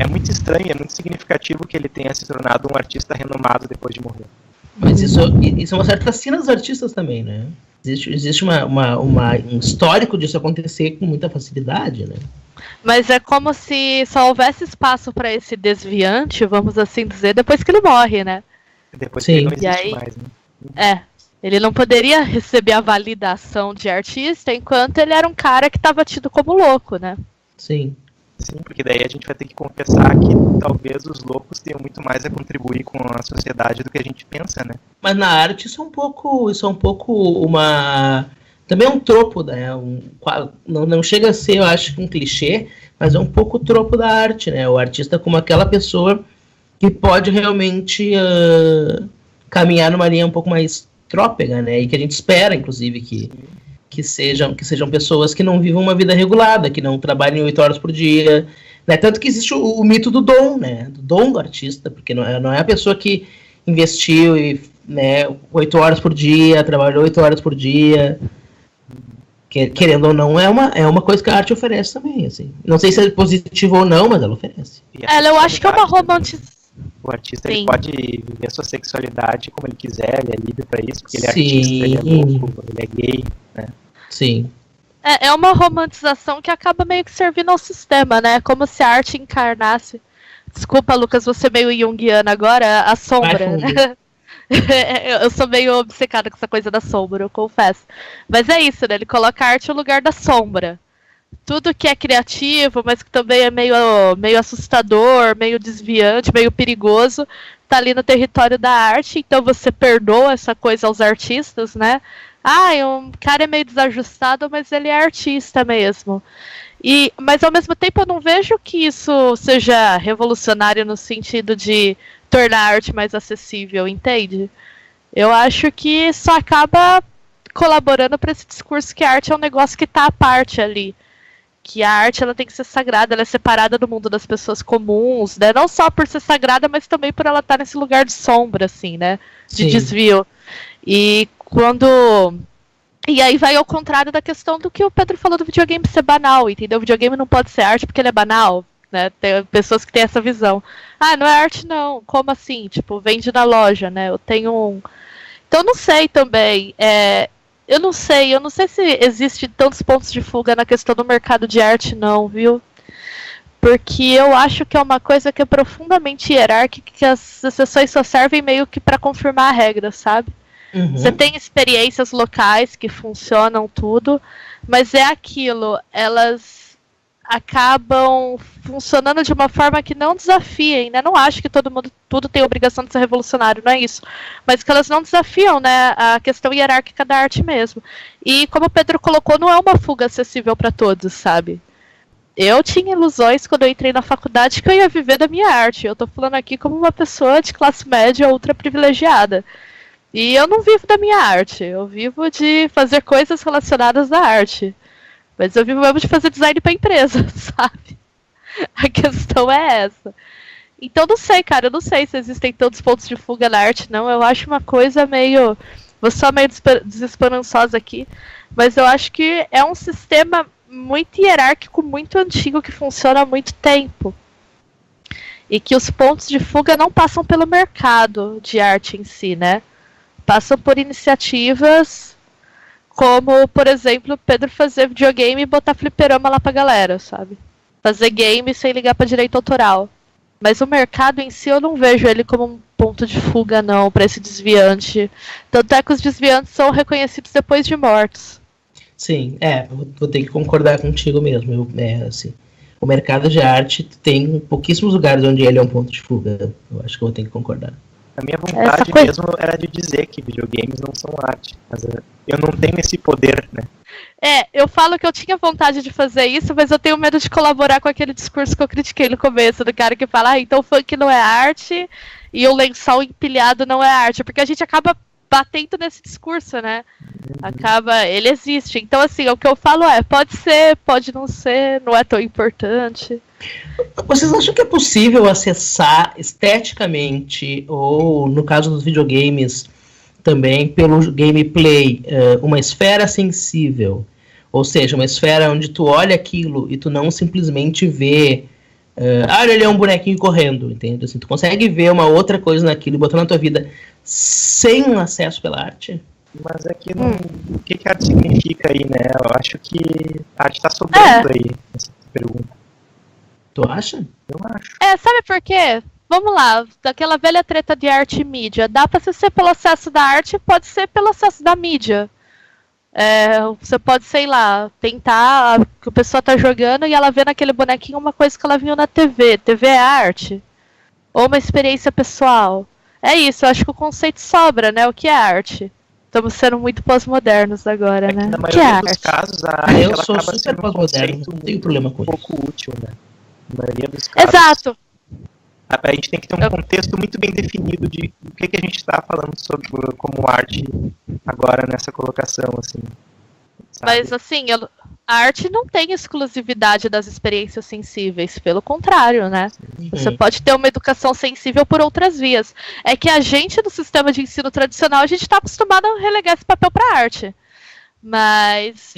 É muito estranho, é muito significativo que ele tenha se tornado um artista renomado depois de morrer. Mas isso é uma certa sina dos artistas também, né? Existe um histórico disso acontecer com muita facilidade, né? Mas é como se só houvesse espaço para esse desviante, vamos assim dizer, depois que ele morre, né? Depois que ele não existe mais, né? Ele não poderia receber a validação de artista enquanto ele era um cara que estava tido como louco, né? Sim. Sim, porque daí a gente vai ter que confessar que talvez os loucos tenham muito mais a contribuir com a sociedade do que a gente pensa, né? Mas na arte isso é um pouco uma... Também é um tropo, né? Não chega a ser, eu acho, um clichê, mas é um pouco o tropo da arte, né? O artista como aquela pessoa que pode realmente caminhar numa linha um pouco mais trôpega, né? E que a gente espera, inclusive, que sejam pessoas que não vivam uma vida regulada, que não trabalhem 8 horas por dia, né? Tanto que existe o mito do dom, né? Do dom do artista, porque não é a pessoa que investiu e, né, 8 horas por dia, trabalhou 8 horas por dia. Querendo ou não, é uma coisa que a arte oferece também, assim. Não sei se é positivo ou não, mas ela oferece. Eu acho que é uma romantização. O artista ele pode viver a sua sexualidade como ele quiser, ele é livre pra isso, porque ele é artista, ele é louco, ele é gay, né? Sim. É uma romantização que acaba meio que servindo ao sistema, né? Como se a arte encarnasse. Desculpa, Lucas, você meio junguiana agora, a sombra, né? Eu sou meio obcecada com essa coisa da sombra, eu confesso. Mas é isso, né? Ele coloca a arte no lugar da sombra. Tudo que é criativo, mas que também é meio assustador, meio desviante, meio perigoso, tá ali no território da arte. Então você perdoa essa coisa aos artistas, né? Um cara é meio desajustado, mas ele é artista mesmo. Mas ao mesmo tempo eu não vejo que isso seja revolucionário no sentido de tornar a arte mais acessível, entende? Eu acho que só acaba colaborando para esse discurso que a arte é um negócio que está à parte ali. Que a arte ela tem que ser sagrada, ela é separada do mundo das pessoas comuns, né? Não só por ser sagrada, mas também por ela estar nesse lugar de sombra, assim, né? De Sim. desvio. E aí vai ao contrário da questão do que o Pedro falou do videogame ser banal, entendeu? O videogame não pode ser arte porque ele é banal, né? Tem pessoas que têm essa visão. Não é arte não, como assim? Tipo, vende na loja, né? Eu tenho um... Então não sei também, eu não sei se existe tantos pontos de fuga na questão do mercado de arte não, viu? Porque eu acho que é uma coisa que é profundamente hierárquica, que as exceções só servem meio que para confirmar a regra, sabe? Uhum. Você tem experiências locais que funcionam tudo, mas é aquilo, elas acabam funcionando de uma forma que não desafiem, né? Não acho que tudo tem obrigação de ser revolucionário, não é isso. Mas que elas não desafiam, né, a questão hierárquica da arte mesmo. E como o Pedro colocou, não é uma fuga acessível para todos, sabe? Eu tinha ilusões quando eu entrei na faculdade que eu ia viver da minha arte. Eu tô falando aqui como uma pessoa de classe média ultra privilegiada. E eu não vivo da minha arte, eu vivo de fazer coisas relacionadas à arte. Mas eu vivo mesmo de fazer design pra empresa, sabe? A questão é essa. Então não sei, cara, eu não sei se existem tantos pontos de fuga na arte, não. Eu acho uma coisa meio... Vou só meio desesperançosa aqui. Mas eu acho que é um sistema muito hierárquico, muito antigo, que funciona há muito tempo. E que os pontos de fuga não passam pelo mercado de arte em si, né? Passam por iniciativas como, por exemplo, o Pedro fazer videogame e botar fliperama lá pra galera, sabe? Fazer game sem ligar pra direito autoral. Mas o mercado em si eu não vejo ele como um ponto de fuga, não, pra esse desviante. Tanto é que os desviantes são reconhecidos depois de mortos. Sim, vou ter que concordar contigo mesmo. Assim, o mercado de arte tem pouquíssimos lugares onde ele é um ponto de fuga. Eu acho que eu vou ter que concordar. A minha vontade mesmo era de dizer que videogames não são arte, mas eu não tenho esse poder, né? Eu falo que eu tinha vontade de fazer isso, mas eu tenho medo de colaborar com aquele discurso que eu critiquei no começo, do cara que fala, então funk não é arte e o lençol empilhado não é arte, porque a gente acaba batendo nesse discurso, né? Ele existe. Então, assim, o que eu falo pode ser, pode não ser, não é tão importante. Vocês acham que é possível acessar esteticamente, ou no caso dos videogames também, pelo gameplay, uma esfera sensível? Ou seja, uma esfera onde tu olha aquilo e tu não simplesmente vê... olha, ele é um bonequinho correndo, entende? Assim, tu consegue ver uma outra coisa naquilo e botar na tua vida sem um acesso pela arte? Mas é que o que arte significa aí, né? Eu acho que a arte tá sobrando aí, nessa pergunta. Tu acha? Eu acho. Sabe por quê? Vamos lá, daquela velha treta de arte e mídia. Dá pra ser pelo acesso da arte, pode ser pelo acesso da mídia. Você pode, sei lá, tentar que a pessoa tá jogando e ela vê naquele bonequinho uma coisa que ela viu na TV. TV é arte. Ou uma experiência pessoal. É isso, eu acho que o conceito sobra, né? O que é arte? Estamos sendo muito pós-modernos agora, né? Na maioria dos casos, a arte eu ela sou acaba super sendo um pós-moderno, conceito não tenho problema com pouco útil, né? Na maioria dos casos. Exato. A gente tem que ter um contexto muito bem definido de o que a gente está falando sobre como arte agora nessa colocação, assim. Sabe? Mas, assim, a arte não tem exclusividade das experiências sensíveis, pelo contrário, né? Você pode ter uma educação sensível por outras vias. É que a gente, no sistema de ensino tradicional, a gente está acostumado a relegar esse papel para a arte. Mas,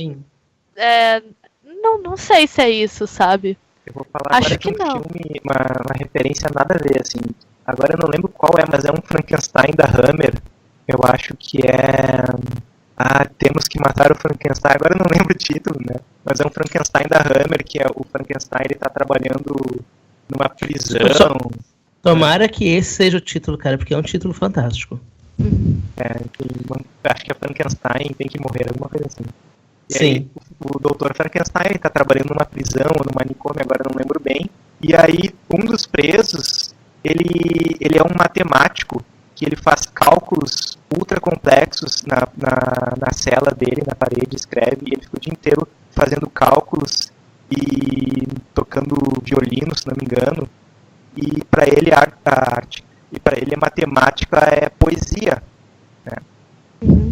não sei se é isso, sabe? Eu vou falar agora de um filme, uma referência nada a ver, assim. Agora eu não lembro qual é, mas é um Frankenstein da Hammer. Eu acho que é... Temos que matar o Frankenstein. Agora eu não lembro o título, né? Mas é um Frankenstein da Hammer, que é o Frankenstein, ele tá trabalhando numa prisão. Tomara que esse seja o título, cara, porque é um título fantástico. Acho que é Frankenstein tem que morrer, alguma coisa assim. E Sim. aí, o Dr. Frankenstein, ele tá trabalhando numa prisão ou num manicômio, agora eu não lembro bem. E aí, um dos presos, ele é um matemático, que ele faz cálculos ultra complexos na cela dele, na parede, escreve, e ele fica o dia inteiro fazendo cálculos e tocando violino, se não me engano. E para ele a arte, e para ele a matemática é poesia, né?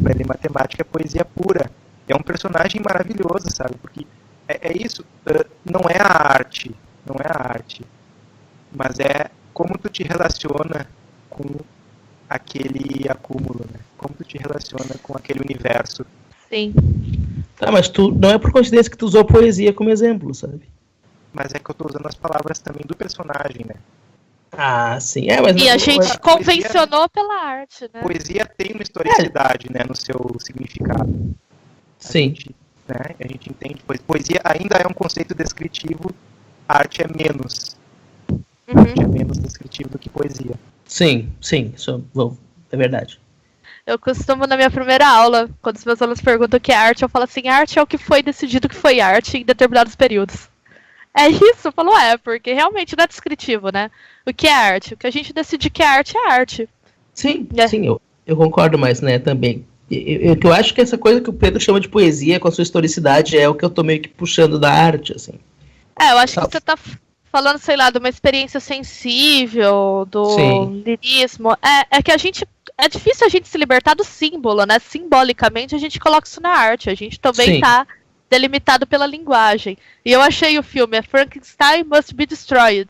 Para ele matemática é poesia pura. É um personagem maravilhoso, sabe? Porque é isso, não é a arte, mas é como tu te relaciona com aquele acúmulo, né? Como tu te relaciona com aquele universo. Sim. Tá, mas não é por coincidência que tu usou poesia como exemplo, sabe? Mas é que eu tô usando as palavras também do personagem, né? Ah, sim. Mas e a gente convencionou pela arte, né? Poesia tem uma historicidade, né, no seu significado. Sim. A gente entende, poesia ainda é um conceito descritivo, arte é menos. Arte é menos descritivo do que poesia. Sim, isso é verdade. Eu costumo, na minha primeira aula, quando os meus alunos perguntam o que é arte, eu falo assim, arte é o que foi decidido que foi arte em determinados períodos. É isso? Eu falo, porque realmente não é descritivo, né? O que é arte? O que a gente decide que é arte. Sim, eu concordo, mas, né, também. Eu acho que essa coisa que o Pedro chama de poesia, com a sua historicidade, é o que eu tô meio que puxando da arte, assim. Eu acho que você tá falando, sei lá, de uma experiência sensível, do lirismo. É que a gente... É difícil a gente se libertar do símbolo, né? Simbolicamente, a gente coloca isso na arte. A gente também tá delimitado pela linguagem. E eu achei o filme, Frankenstein Must Be Destroyed,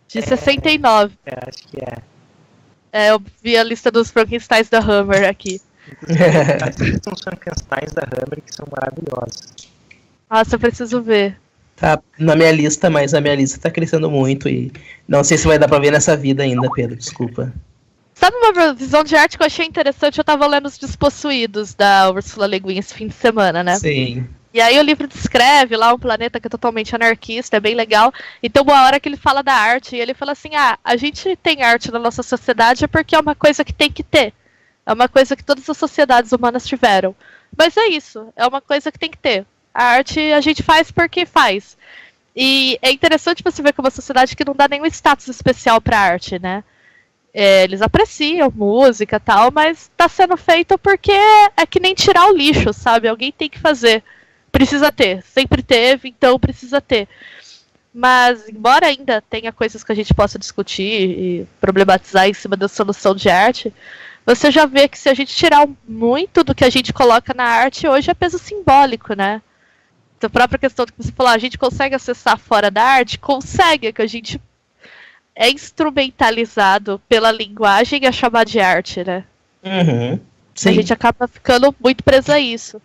de 69. Acho que é. Eu vi a lista dos Frankensteins da Hammer aqui. São os Frankensteins da Hammer que são maravilhosos. Nossa, eu preciso ver. Tá na minha lista, mas a minha lista tá crescendo muito e não sei se vai dar pra ver nessa vida ainda, Pedro, desculpa. Sabe uma visão de arte que eu achei interessante? Eu tava lendo Os Despossuídos, da Ursula Le Guin, esse fim de semana, né? Sim. E aí o livro descreve lá um planeta que é totalmente anarquista, é bem legal. E tem uma hora que ele fala da arte, e ele fala assim, a gente tem arte na nossa sociedade porque é uma coisa que tem que ter. É uma coisa que todas as sociedades humanas tiveram. Mas é isso, é uma coisa que tem que ter. A arte a gente faz porque faz. E é interessante você ver que é uma sociedade que não dá nenhum status especial pra arte, né? Eles apreciam música e tal, mas tá sendo feito porque é que nem tirar o lixo, sabe? Alguém tem que fazer. Precisa ter. Sempre teve, então precisa ter. Mas, embora ainda tenha coisas que a gente possa discutir e problematizar em cima da solução de arte, você já vê que se a gente tirar muito do que a gente coloca na arte, hoje é peso simbólico, né? Então, a própria questão que você falou, a gente consegue acessar fora da arte? Consegue, é que a gente é instrumentalizado pela linguagem e é chamado de arte, né? Sim. A gente acaba ficando muito preso a isso.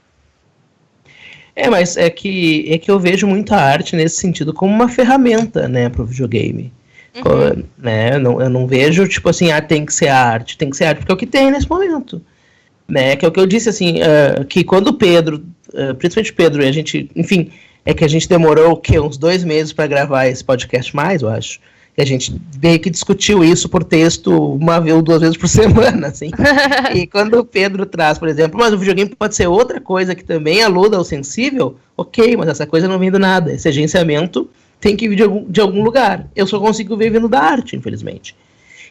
Mas é que eu vejo muito a arte nesse sentido como uma ferramenta, né, pro videogame. Né? Eu não vejo, tipo assim, tem que ser arte, porque é o que tem nesse momento. Né? Que é o que eu disse, assim, que quando o Pedro, principalmente o Pedro, e a gente, enfim, é que a gente demorou uns 2 meses para gravar esse podcast mais, eu acho. E a gente meio que discutiu isso por texto 1 ou 2 vezes por semana, assim. E quando o Pedro traz, por exemplo, mas o videogame pode ser outra coisa que também aluda ao sensível, ok, mas essa coisa não vem do nada. Esse agenciamento tem que vir de algum lugar. Eu só consigo ver vindo da arte, infelizmente.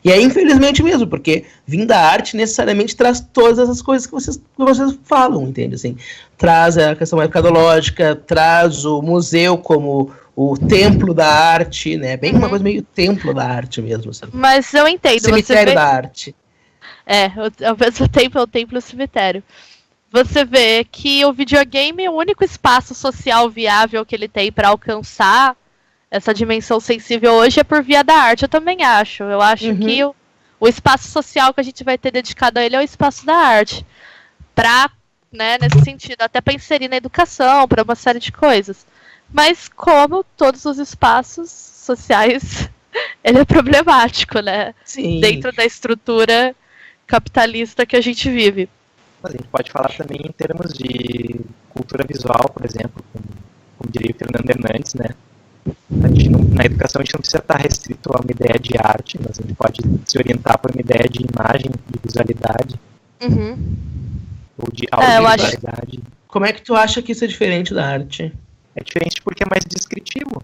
E é infelizmente mesmo, porque vindo da arte necessariamente traz todas essas coisas que vocês falam, entende? Assim, traz a questão mercadológica, traz o museu como o templo da arte, né? Bem uma coisa meio templo da arte mesmo, assim. Mas eu entendo. Cemitério da arte. Ao mesmo tempo é o templo e o cemitério. Você vê que o videogame, o único espaço social viável que ele tem para alcançar essa dimensão sensível hoje é por via da arte. Eu também acho. Eu acho que o espaço social que a gente vai ter dedicado a ele é o espaço da arte. Pra, né, nesse sentido, até para inserir na educação, para uma série de coisas. Mas como todos os espaços sociais, ele é problemático, né? Sim. Dentro da estrutura capitalista que a gente vive. Mas a gente pode falar também em termos de cultura visual, por exemplo, como diria o Fernando Hernandes, né? Na educação a gente não precisa estar restrito a uma ideia de arte, mas a gente pode se orientar por uma ideia de imagem, de visualidade, ou de audiovisualidade. Como é que tu acha que isso é diferente da arte? É diferente porque é mais descritivo.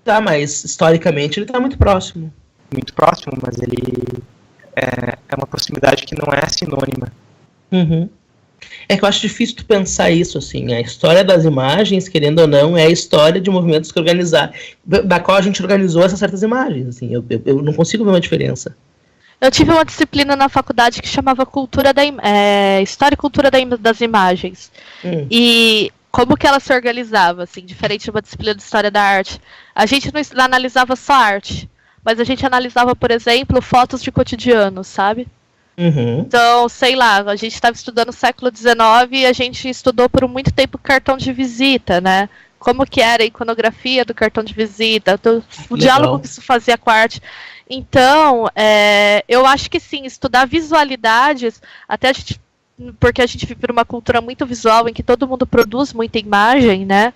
Tá, mas historicamente ele tá muito próximo. Muito próximo, mas ele é uma proximidade que não é sinônima. É que eu acho difícil tu pensar isso, assim. A história das imagens, querendo ou não, é a história de movimentos que da qual a gente organizou essas certas imagens, assim. Eu não consigo ver uma diferença. Eu tive uma disciplina na faculdade que chamava História e Cultura das Imagens. E como que ela se organizava, assim, diferente de uma disciplina de História da Arte. A gente não analisava só arte, mas a gente analisava, por exemplo, fotos de cotidiano, sabe? Então, sei lá, a gente estava estudando o século XIX e a gente estudou por muito tempo cartão de visita, né? Como que era a iconografia do cartão de visita, o diálogo que isso fazia com a arte. Então, eu acho que sim, estudar visualidades, porque a gente vive numa cultura muito visual em que todo mundo produz muita imagem, né?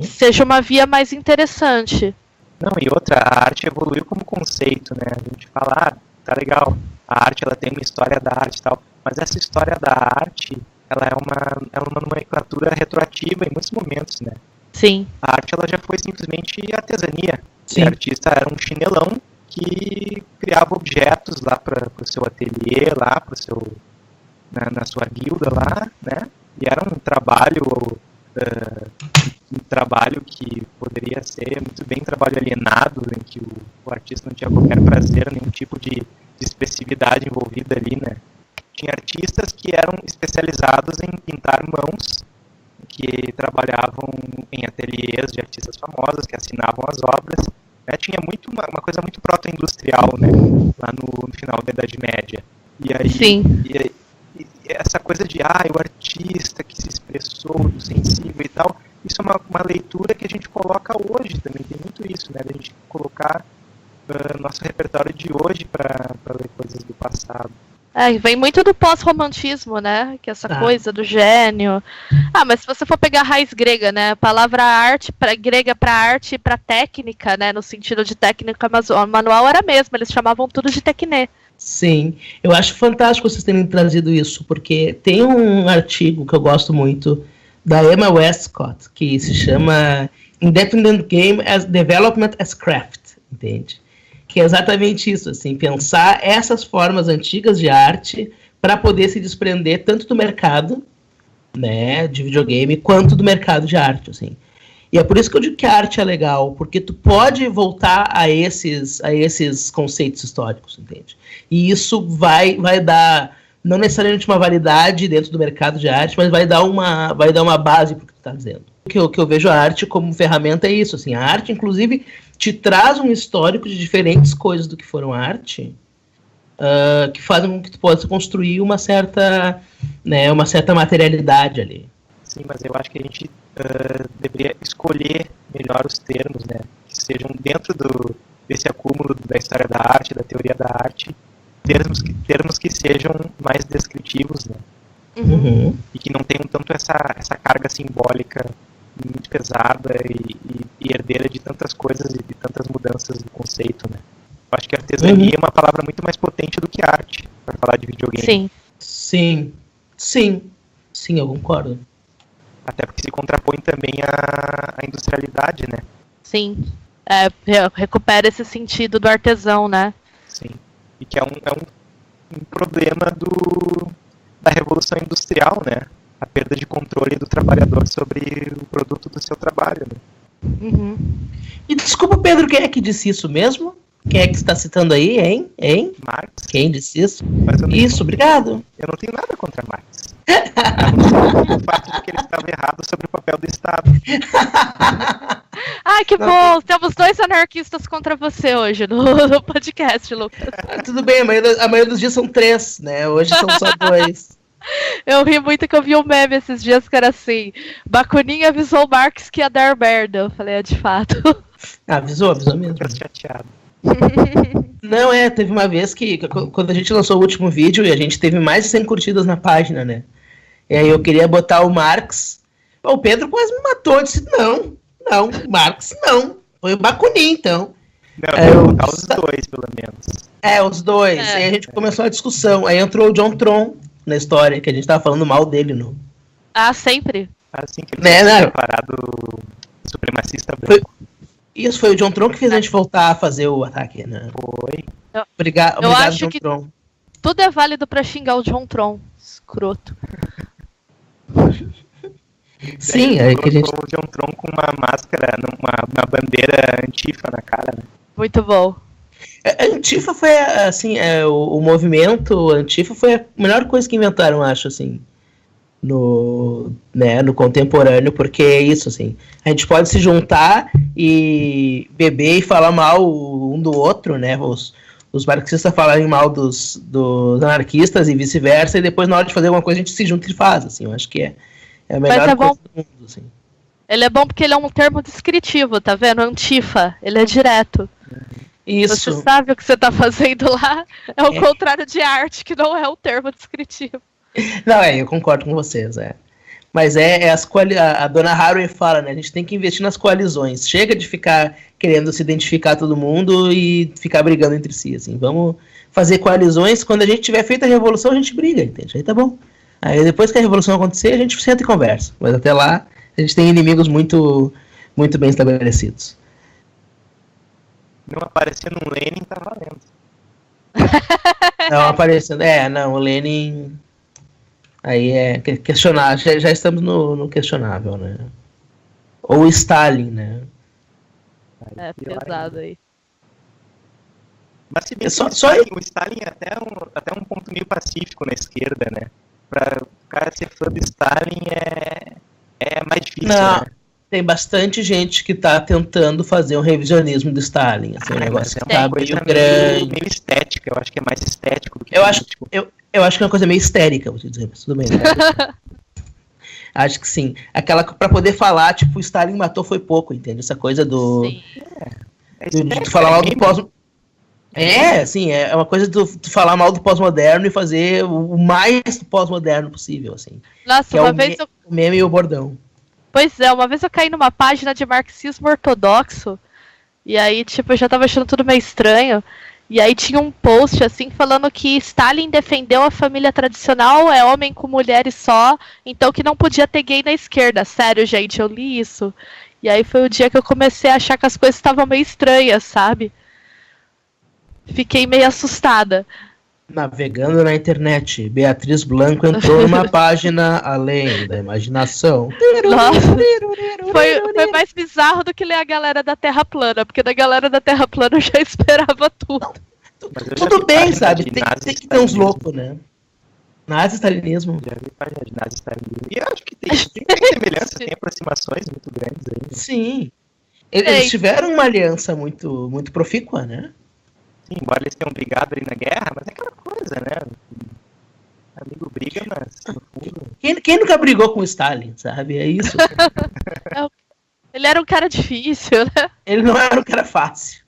Seja uma via mais interessante. Não, e outra, a arte evoluiu como conceito, né? A gente fala, tá legal, a arte ela tem uma história da arte e tal, mas essa história da arte, ela é uma nomenclatura retroativa em muitos momentos, né? Sim. A arte ela já foi simplesmente artesania. Sim. O artista era um chinelão que criava objetos lá para o seu ateliê, lá na sua guilda lá, né? E era um trabalho que poderia ser muito bem trabalho alienado, em que o artista não tinha qualquer prazer, nenhum tipo de expressividade envolvida ali, né? Tinha artistas que eram especializados em pintar mãos, que trabalhavam em ateliês de artistas famosos, que assinavam as obras, né? Tinha uma coisa muito proto-industrial, né? Lá no final da Idade Média. E aí, sim. E essa coisa de o artista que se expressou, do sensível e tal, isso é uma leitura que a gente coloca hoje também, tem muito isso, né? A gente colocar nosso repertório de hoje para ler coisas do passado. Vem muito do pós-romantismo, né? Que é essa coisa do gênio. Mas se você for pegar a raiz grega, né? A palavra arte, grega para arte e para técnica, né? No sentido de técnica manual era a mesma, eles chamavam tudo de tecné. Sim, eu acho fantástico vocês terem trazido isso, porque tem um artigo que eu gosto muito da Emma Westcott, que se chama Independent Game as Development as Craft, entende? Que é exatamente isso, assim, pensar essas formas antigas de arte para poder se desprender tanto do mercado, né, de videogame, quanto do mercado de arte, assim. E é por isso que eu digo que a arte é legal, porque tu pode voltar a esses conceitos históricos, entende? E isso vai dar, não necessariamente uma validade dentro do mercado de arte, mas vai dar uma base para o que tu está dizendo. O que eu vejo a arte como ferramenta é isso, assim, a arte, inclusive, te traz um histórico de diferentes coisas do que foram arte, que fazem com que tu possa construir uma certa materialidade ali. Sim, mas eu acho que a gente deveria escolher melhor os termos, né? Que sejam dentro desse acúmulo da história da arte, da teoria da arte, termos que sejam mais descritivos, né? E que não tenham tanto essa carga simbólica muito pesada e herdeira de tantas coisas e de tantas mudanças do conceito, né? Eu acho que artesania é uma palavra muito mais potente do que arte, para falar de videogame. Sim, eu concordo. Até porque se contrapõe também à industrialidade, né? Sim, recupera esse sentido do artesão, né? Sim, e que é um problema da Revolução Industrial, né? A perda de controle do trabalhador sobre o produto do seu trabalho, né? Uhum. E desculpa, Pedro, quem é que disse isso mesmo? Quem é que está citando aí, hein? Marx. Quem disse isso? Mas eu Isso, obrigado. Eu não tenho nada contra Marx. A não ser o fato de que ele estava errado sobre o papel do Estado. Ai, que bom! Temos 2 anarquistas contra você hoje no podcast, Lucas. Tudo bem, a maioria dos dias são 3, né? Hoje são só 2. Eu ri muito que eu vi um meme esses dias que era assim: Bakunin avisou Marx que ia dar merda. Eu falei, de fato. Avisou mesmo. Fica chateado. Não, teve uma vez que quando a gente lançou o último vídeo e a gente teve mais de 100 curtidas na página, né? E aí eu queria botar o Marx. O Pedro quase me matou. Eu disse, não, Marx não. Foi o Bakunin, então. Não, eu vou botar os 2, pelo menos. Os 2. Aí a gente começou a discussão. Aí entrou o John Tron na história, que a gente tava falando mal dele, não. Ah, sempre? Assim que ele foi declarado supremacista branco. Isso foi o John Tron que fez a gente voltar a fazer o ataque, né? Foi. Obrigado, acho John que Tron. Tudo é válido pra xingar o John Tron. Escroto. Sim, é que a gente... o John Tron com uma máscara, uma bandeira antifa na cara, né? Muito bom. A Antifa foi, assim, o movimento Antifa foi a melhor coisa que inventaram, acho, assim, no contemporâneo, porque é isso, assim, a gente pode se juntar e beber e falar mal um do outro, né, os marxistas falarem mal dos anarquistas e vice-versa, e depois na hora de fazer alguma coisa a gente se junta e faz, assim, eu acho que é a melhor coisa do mundo, assim. Ele é bom porque ele é um termo descritivo, tá vendo? Antifa, ele é direto. Isso. Você sabe o que você tá fazendo lá? É o contrário de arte, que não é um termo descritivo. Não, eu concordo com vocês, Mas a dona Haraway fala, né? A gente tem que investir nas coalizões. Chega de ficar querendo se identificar todo mundo e ficar brigando entre si, assim. Vamos fazer coalizões. Quando a gente tiver feito a revolução, a gente briga, entende? Aí tá bom. Aí depois que a revolução acontecer, a gente senta e conversa. Mas até lá, a gente tem inimigos muito, muito bem estabelecidos. Não aparecendo um Lenin, tá valendo. Não aparecendo. O Lenin. Aí é questionável. Já estamos no questionável, né? Ou Stalin, né? É pesado aí. Mas se bem que o Stalin é até um ponto meio pacífico na esquerda, né? Pra o cara ser fã do Stalin é mais difícil, não. Né? Tem bastante gente que tá tentando fazer um revisionismo do Stalin. Assim, um negócio que tá meio grande. Meio estética, eu acho que é mais estético do que eu acho que é uma coisa meio histérica, vou te dizer, mas tudo bem. Né? Acho que sim. Aquela pra poder falar, tipo, o Stalin matou foi pouco, entende? Essa coisa do. Sim. De falar mal do pós. Assim, é uma coisa de tu falar mal do pós-moderno e fazer o mais do pós-moderno possível, assim. Nossa, uma vez o meme e o bordão. Pois é, uma vez eu caí numa página de marxismo ortodoxo, e aí, tipo, eu já tava achando tudo meio estranho, e aí tinha um post, assim, falando que Stalin defendeu a família tradicional, é homem com mulheres só, então que não podia ter gay na esquerda. Sério, gente, eu li isso. E aí foi o dia que eu comecei a achar que as coisas estavam meio estranhas, sabe? Fiquei meio assustada. Navegando na internet, Beatriz Blanco entrou numa página além da imaginação. Nossa, foi mais bizarro do que ler a galera da Terra Plana, porque da galera da Terra Plana eu já esperava tudo. Tudo bem, sabe? Tem que ter uns loucos, né? Nazi-stalinismo. Já vi página de nazi-stalinismo. E eu acho que tem semelhanças, tem aproximações muito grandes aí. Né? Sim. Eles tiveram uma aliança muito, muito profícua, né? Sim, embora eles tenham brigado ali na guerra, mas é aquela coisa, né? Amigo briga, mas no fundo... Quem nunca brigou com o Stalin, sabe? É isso. Ele era um cara difícil, né? Ele não era um cara fácil.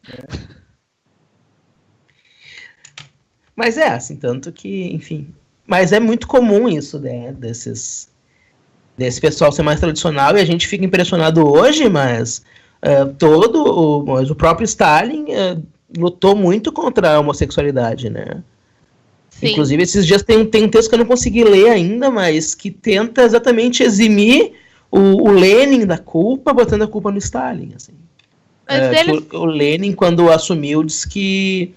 Mas assim, tanto que, enfim... Mas é muito comum isso, né? Desse pessoal ser mais tradicional, e a gente fica impressionado hoje, mas o próprio Stalin... lutou muito contra a homossexualidade, né? Sim. Inclusive, esses dias tem um texto que eu não consegui ler ainda, mas que tenta exatamente eximir o Lenin da culpa, botando a culpa no Stalin, assim. O Lenin, quando assumiu, disse que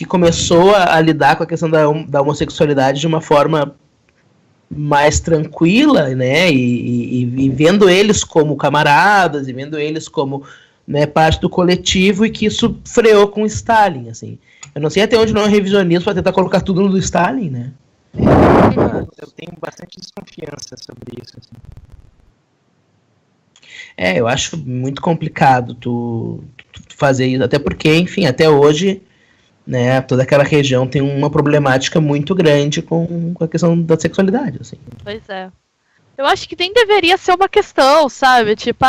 começou a lidar com a questão da homossexualidade de uma forma mais tranquila, né, e vendo eles como camaradas, e vendo eles como, né, parte do coletivo, e que isso freou com o Stalin, assim. Eu não sei até onde não é revisionismo para tentar colocar tudo no do Stalin, né. Eu tenho bastante desconfiança sobre isso, assim. Eu acho muito complicado tu fazer isso, até porque, enfim, até hoje, né, toda aquela região tem uma problemática muito grande com a questão da sexualidade, assim. Pois é. Eu acho que nem deveria ser uma questão, sabe? Tipo,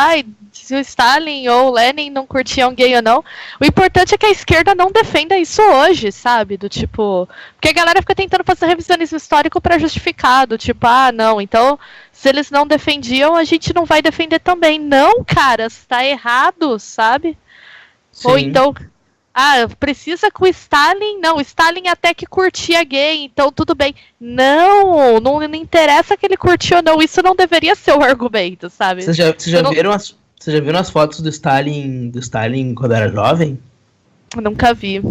se o Stalin ou o Lenin não curtiam gay ou não. O importante é que a esquerda não defenda isso hoje, sabe? Do tipo. Porque a galera fica tentando fazer revisionismo histórico pra justificar. Do tipo, não, então se eles não defendiam, a gente não vai defender também. Não, cara, tá errado, sabe? Sim. Ou então. Precisa com o Stalin? Não, o Stalin até que curtia gay, então tudo bem. Não interessa que ele curtiu ou não, isso não deveria ser o argumento, sabe? Vocês já viram as fotos do Stalin quando era jovem? Nunca vi.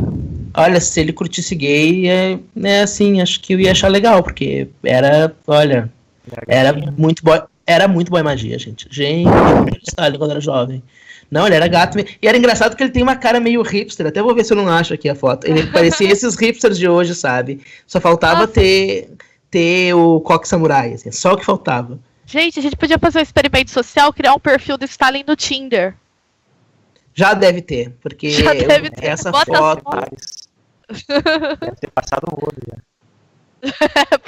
Olha, se ele curtisse gay, assim, acho que eu ia achar legal, porque era muito boa magia, gente. Gente, Stalin quando era jovem. Não, ele era gato mesmo. E era engraçado que ele tem uma cara meio hipster. Até vou ver se eu não acho aqui a foto. Ele parecia esses hipsters de hoje, sabe? Só faltava ter o coque samurai, assim. Só o que faltava. Gente, a gente podia fazer um experimento social, criar um perfil do Stalin no Tinder. Já deve ter, porque essa foto... Deve ter passado o rodo já.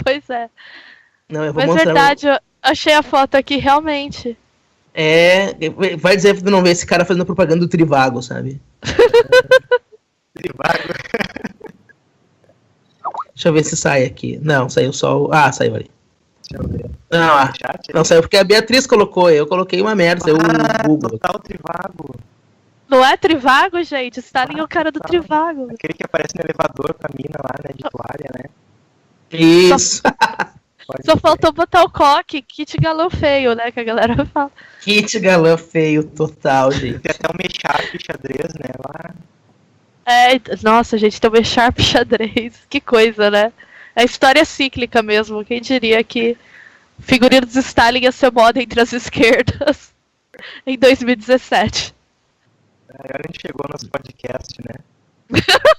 Pois é. Não, eu vou Mas mostrar. Verdade, eu achei a foto aqui, realmente. Vai dizer que tu não vê esse cara fazendo propaganda do Trivago, sabe? Trivago. Deixa eu ver se sai aqui. Não, saiu só o... saiu ali. Deixa eu ver. Não saiu porque a Beatriz colocou. Eu coloquei uma merda, saiu o Google. Total Trivago. Não é Trivago, gente? Stalin é o cara do Trivago. Aquele que aparece no elevador com a mina lá, né, de toalha, né? Isso. Só faltou botar o coque, kit galã feio, né, que a galera fala. Kit galã feio total, gente. Tem até um Mecharp xadrez, né, lá. Nossa, gente, tem um Sharp xadrez. Que coisa, né? É história cíclica mesmo. Quem diria que figurinos de Stalin ia ser moda entre as esquerdas em 2017. Agora a gente chegou no nosso podcast, né?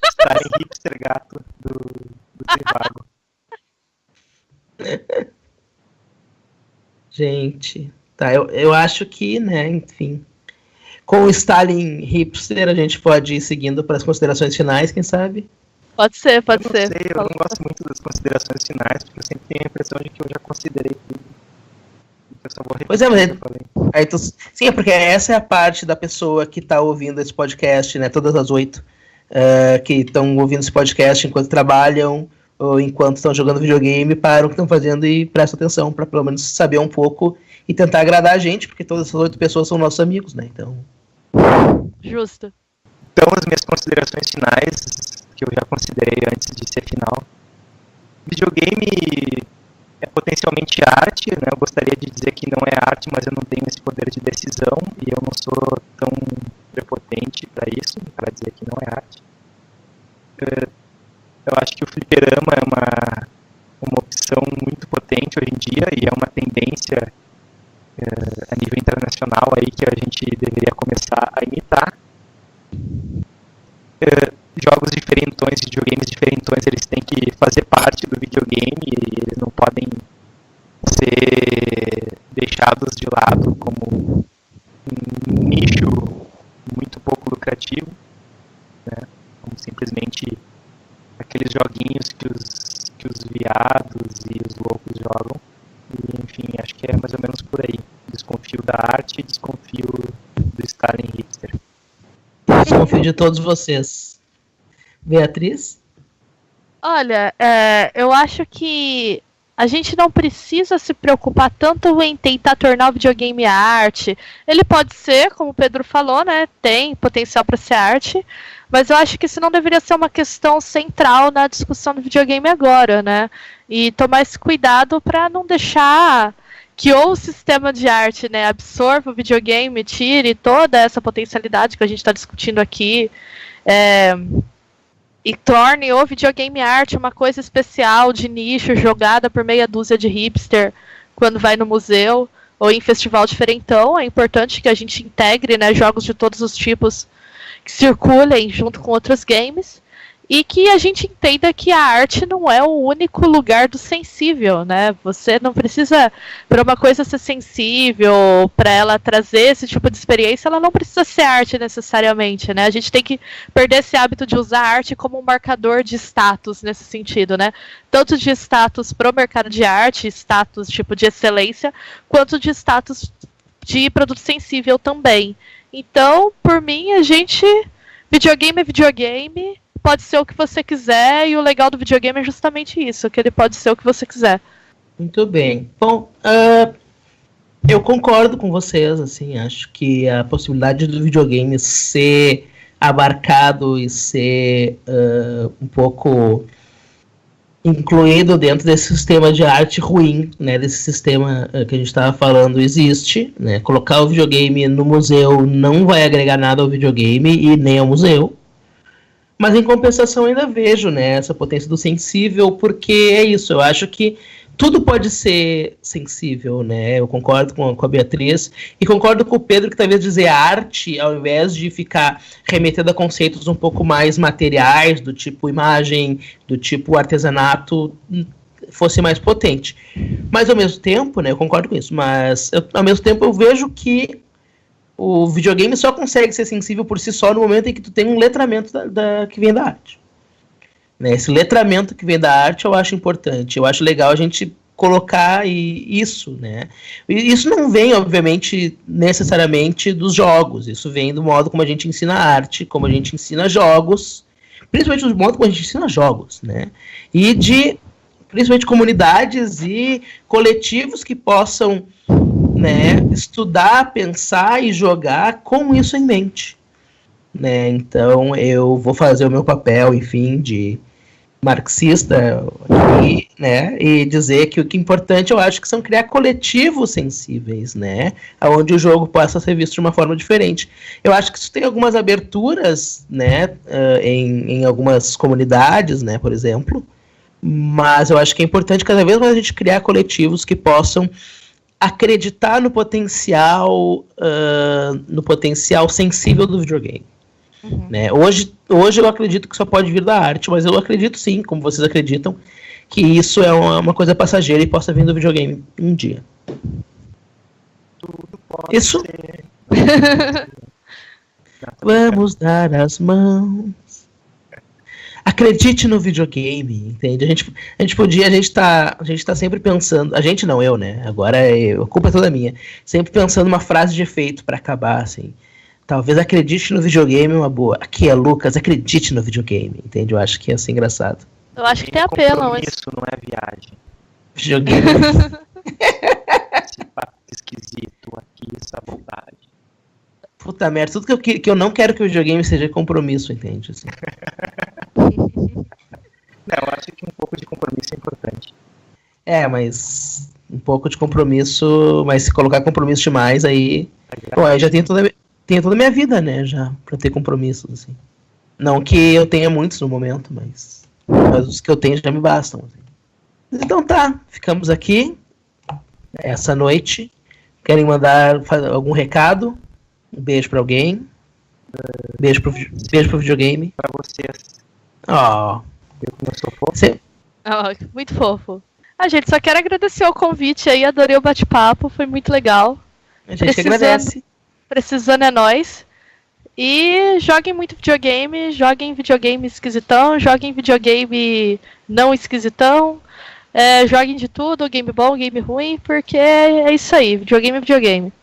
Stalin hipster gato do Trivago. Gente, tá, eu acho que, né, enfim, com o Stalin hipster a gente pode ir seguindo para as considerações finais, quem sabe? Pode ser. Eu não gosto muito das considerações finais, porque eu sempre tenho a impressão de que eu já considerei tudo. Eu só vou repetir Pois é, mas o que eu falei. sim, é porque essa é a parte da pessoa que tá ouvindo esse podcast, né, todas as 8 que estão ouvindo esse podcast enquanto trabalham, ou enquanto estão jogando videogame, param o que estão fazendo e prestam atenção para pelo menos saber um pouco e tentar agradar a gente, porque todas essas 8 pessoas são nossos amigos, né? Então. Justo. Então, as minhas considerações finais, que eu já considerei antes de ser final. Videogame é potencialmente arte, né? Eu gostaria de dizer que não é arte, mas eu não tenho esse poder de decisão e eu não sou tão prepotente para isso, para dizer que não é arte. Eu acho que o fliperama é uma opção muito potente hoje em dia e é uma tendência a nível internacional aí que a gente deveria começar a imitar. Jogos diferentões, videogames diferentões, eles têm que fazer parte do videogame e eles não podem ser deixados de lado como um nicho muito pouco lucrativo, né? Como simplesmente aqueles joguinhos que os viados e os loucos jogam. E, enfim, acho que é mais ou menos por aí. Desconfio da arte e desconfio do Stalin hipster. Desconfio de todos vocês. Beatriz? Olha, eu acho que a gente não precisa se preocupar tanto em tentar tornar o videogame arte. Ele pode ser, como o Pedro falou, né? Tem potencial para ser arte. Mas eu acho que isso não deveria ser uma questão central na discussão do videogame agora, né? E tomar esse cuidado para não deixar que ou o sistema de arte, né, absorva o videogame, tire toda essa potencialidade que a gente está discutindo aqui. e torne o videogame arte uma coisa especial, de nicho, jogada por meia dúzia de hipster quando vai no museu ou em festival diferentão. É importante que a gente integre, né, jogos de todos os tipos que circulem junto com outros games. E que a gente entenda que a arte não é o único lugar do sensível, né? Você não precisa, para uma coisa ser sensível, para ela trazer esse tipo de experiência, ela não precisa ser arte necessariamente, né? A gente tem que perder esse hábito de usar a arte como um marcador de status nesse sentido, né? Tanto de status pro mercado de arte, status tipo de excelência, quanto de status de produto sensível também. Então, por mim, videogame é videogame, pode ser o que você quiser, e o legal do videogame é justamente isso, que ele pode ser o que você quiser. Muito bem. Bom, eu concordo com vocês, assim, acho que a possibilidade do videogame ser abarcado e ser um pouco incluído dentro desse sistema de arte ruim, né, desse sistema que a gente estava falando, existe, né? Colocar o videogame no museu não vai agregar nada ao videogame e nem ao museu. Mas em compensação ainda vejo, né, essa potência do sensível, porque é isso, eu acho que tudo pode ser sensível, né? Eu concordo com a Beatriz e concordo com o Pedro que talvez dizer arte, ao invés de ficar remetendo a conceitos um pouco mais materiais, do tipo imagem, do tipo artesanato, fosse mais potente. Mas ao mesmo tempo, né, eu concordo com isso, mas ao mesmo tempo eu vejo que o videogame só consegue ser sensível por si só no momento em que tu tem um letramento que vem da arte. Né? Esse letramento que vem da arte eu acho importante. Eu acho legal a gente colocar isso. Né? E isso não vem, obviamente, necessariamente dos jogos. Isso vem do modo como a gente ensina arte, como a gente ensina jogos, principalmente do modo como a gente ensina jogos. Né? E de, principalmente, comunidades e coletivos que possam, né, estudar, pensar e jogar com isso em mente, né? Então eu vou fazer o meu papel, enfim, de marxista aqui, né, e dizer que o que é importante, eu acho que são criar coletivos sensíveis, né, onde o jogo possa ser visto de uma forma diferente. Eu acho que isso tem algumas aberturas, né, em algumas comunidades, né, por exemplo, mas eu acho que é importante cada vez mais a gente criar coletivos que possam acreditar no potencial sensível do videogame. Uhum. Né? Hoje eu acredito que só pode vir da arte, mas eu acredito sim, como vocês acreditam, que isso é uma coisa passageira e possa vir do videogame um dia. Tudo pode isso. Ser. Vamos dar as mãos. Acredite no videogame, entende? A gente tá sempre pensando, a gente não, eu, né? Agora a culpa é toda minha. Sempre pensando uma frase de efeito pra acabar, assim. Talvez acredite no videogame é uma boa. Aqui é Lucas, acredite no videogame, entende? Eu acho que ia ser engraçado. Eu acho que tem apelo, mas isso não é viagem. Videogame. Esse papo esquisito aqui, essa bobagem. Puta merda, tudo que eu não quero que o videogame seja compromisso, entende? Assim. Não, eu acho que um pouco de compromisso é importante. Mas um pouco de compromisso, mas se colocar compromisso demais, aí... Pô, eu já tenho toda a minha vida, né, já, pra ter compromissos, assim. Não que eu tenha muitos no momento, mas os que eu tenho já me bastam. Assim. Então tá, ficamos aqui essa noite. Querem mandar algum recado? Um beijo pra alguém? Beijo pro videogame. Pra vocês. Ó. Eu como eu sou fofo. Muito fofo. Gente, só quero agradecer o convite aí, adorei o bate-papo, foi muito legal. A gente agradece. Precisando é nóis. E joguem muito videogame, joguem videogame esquisitão, joguem videogame não esquisitão, joguem de tudo, game bom, game ruim, porque é isso aí, videogame é videogame.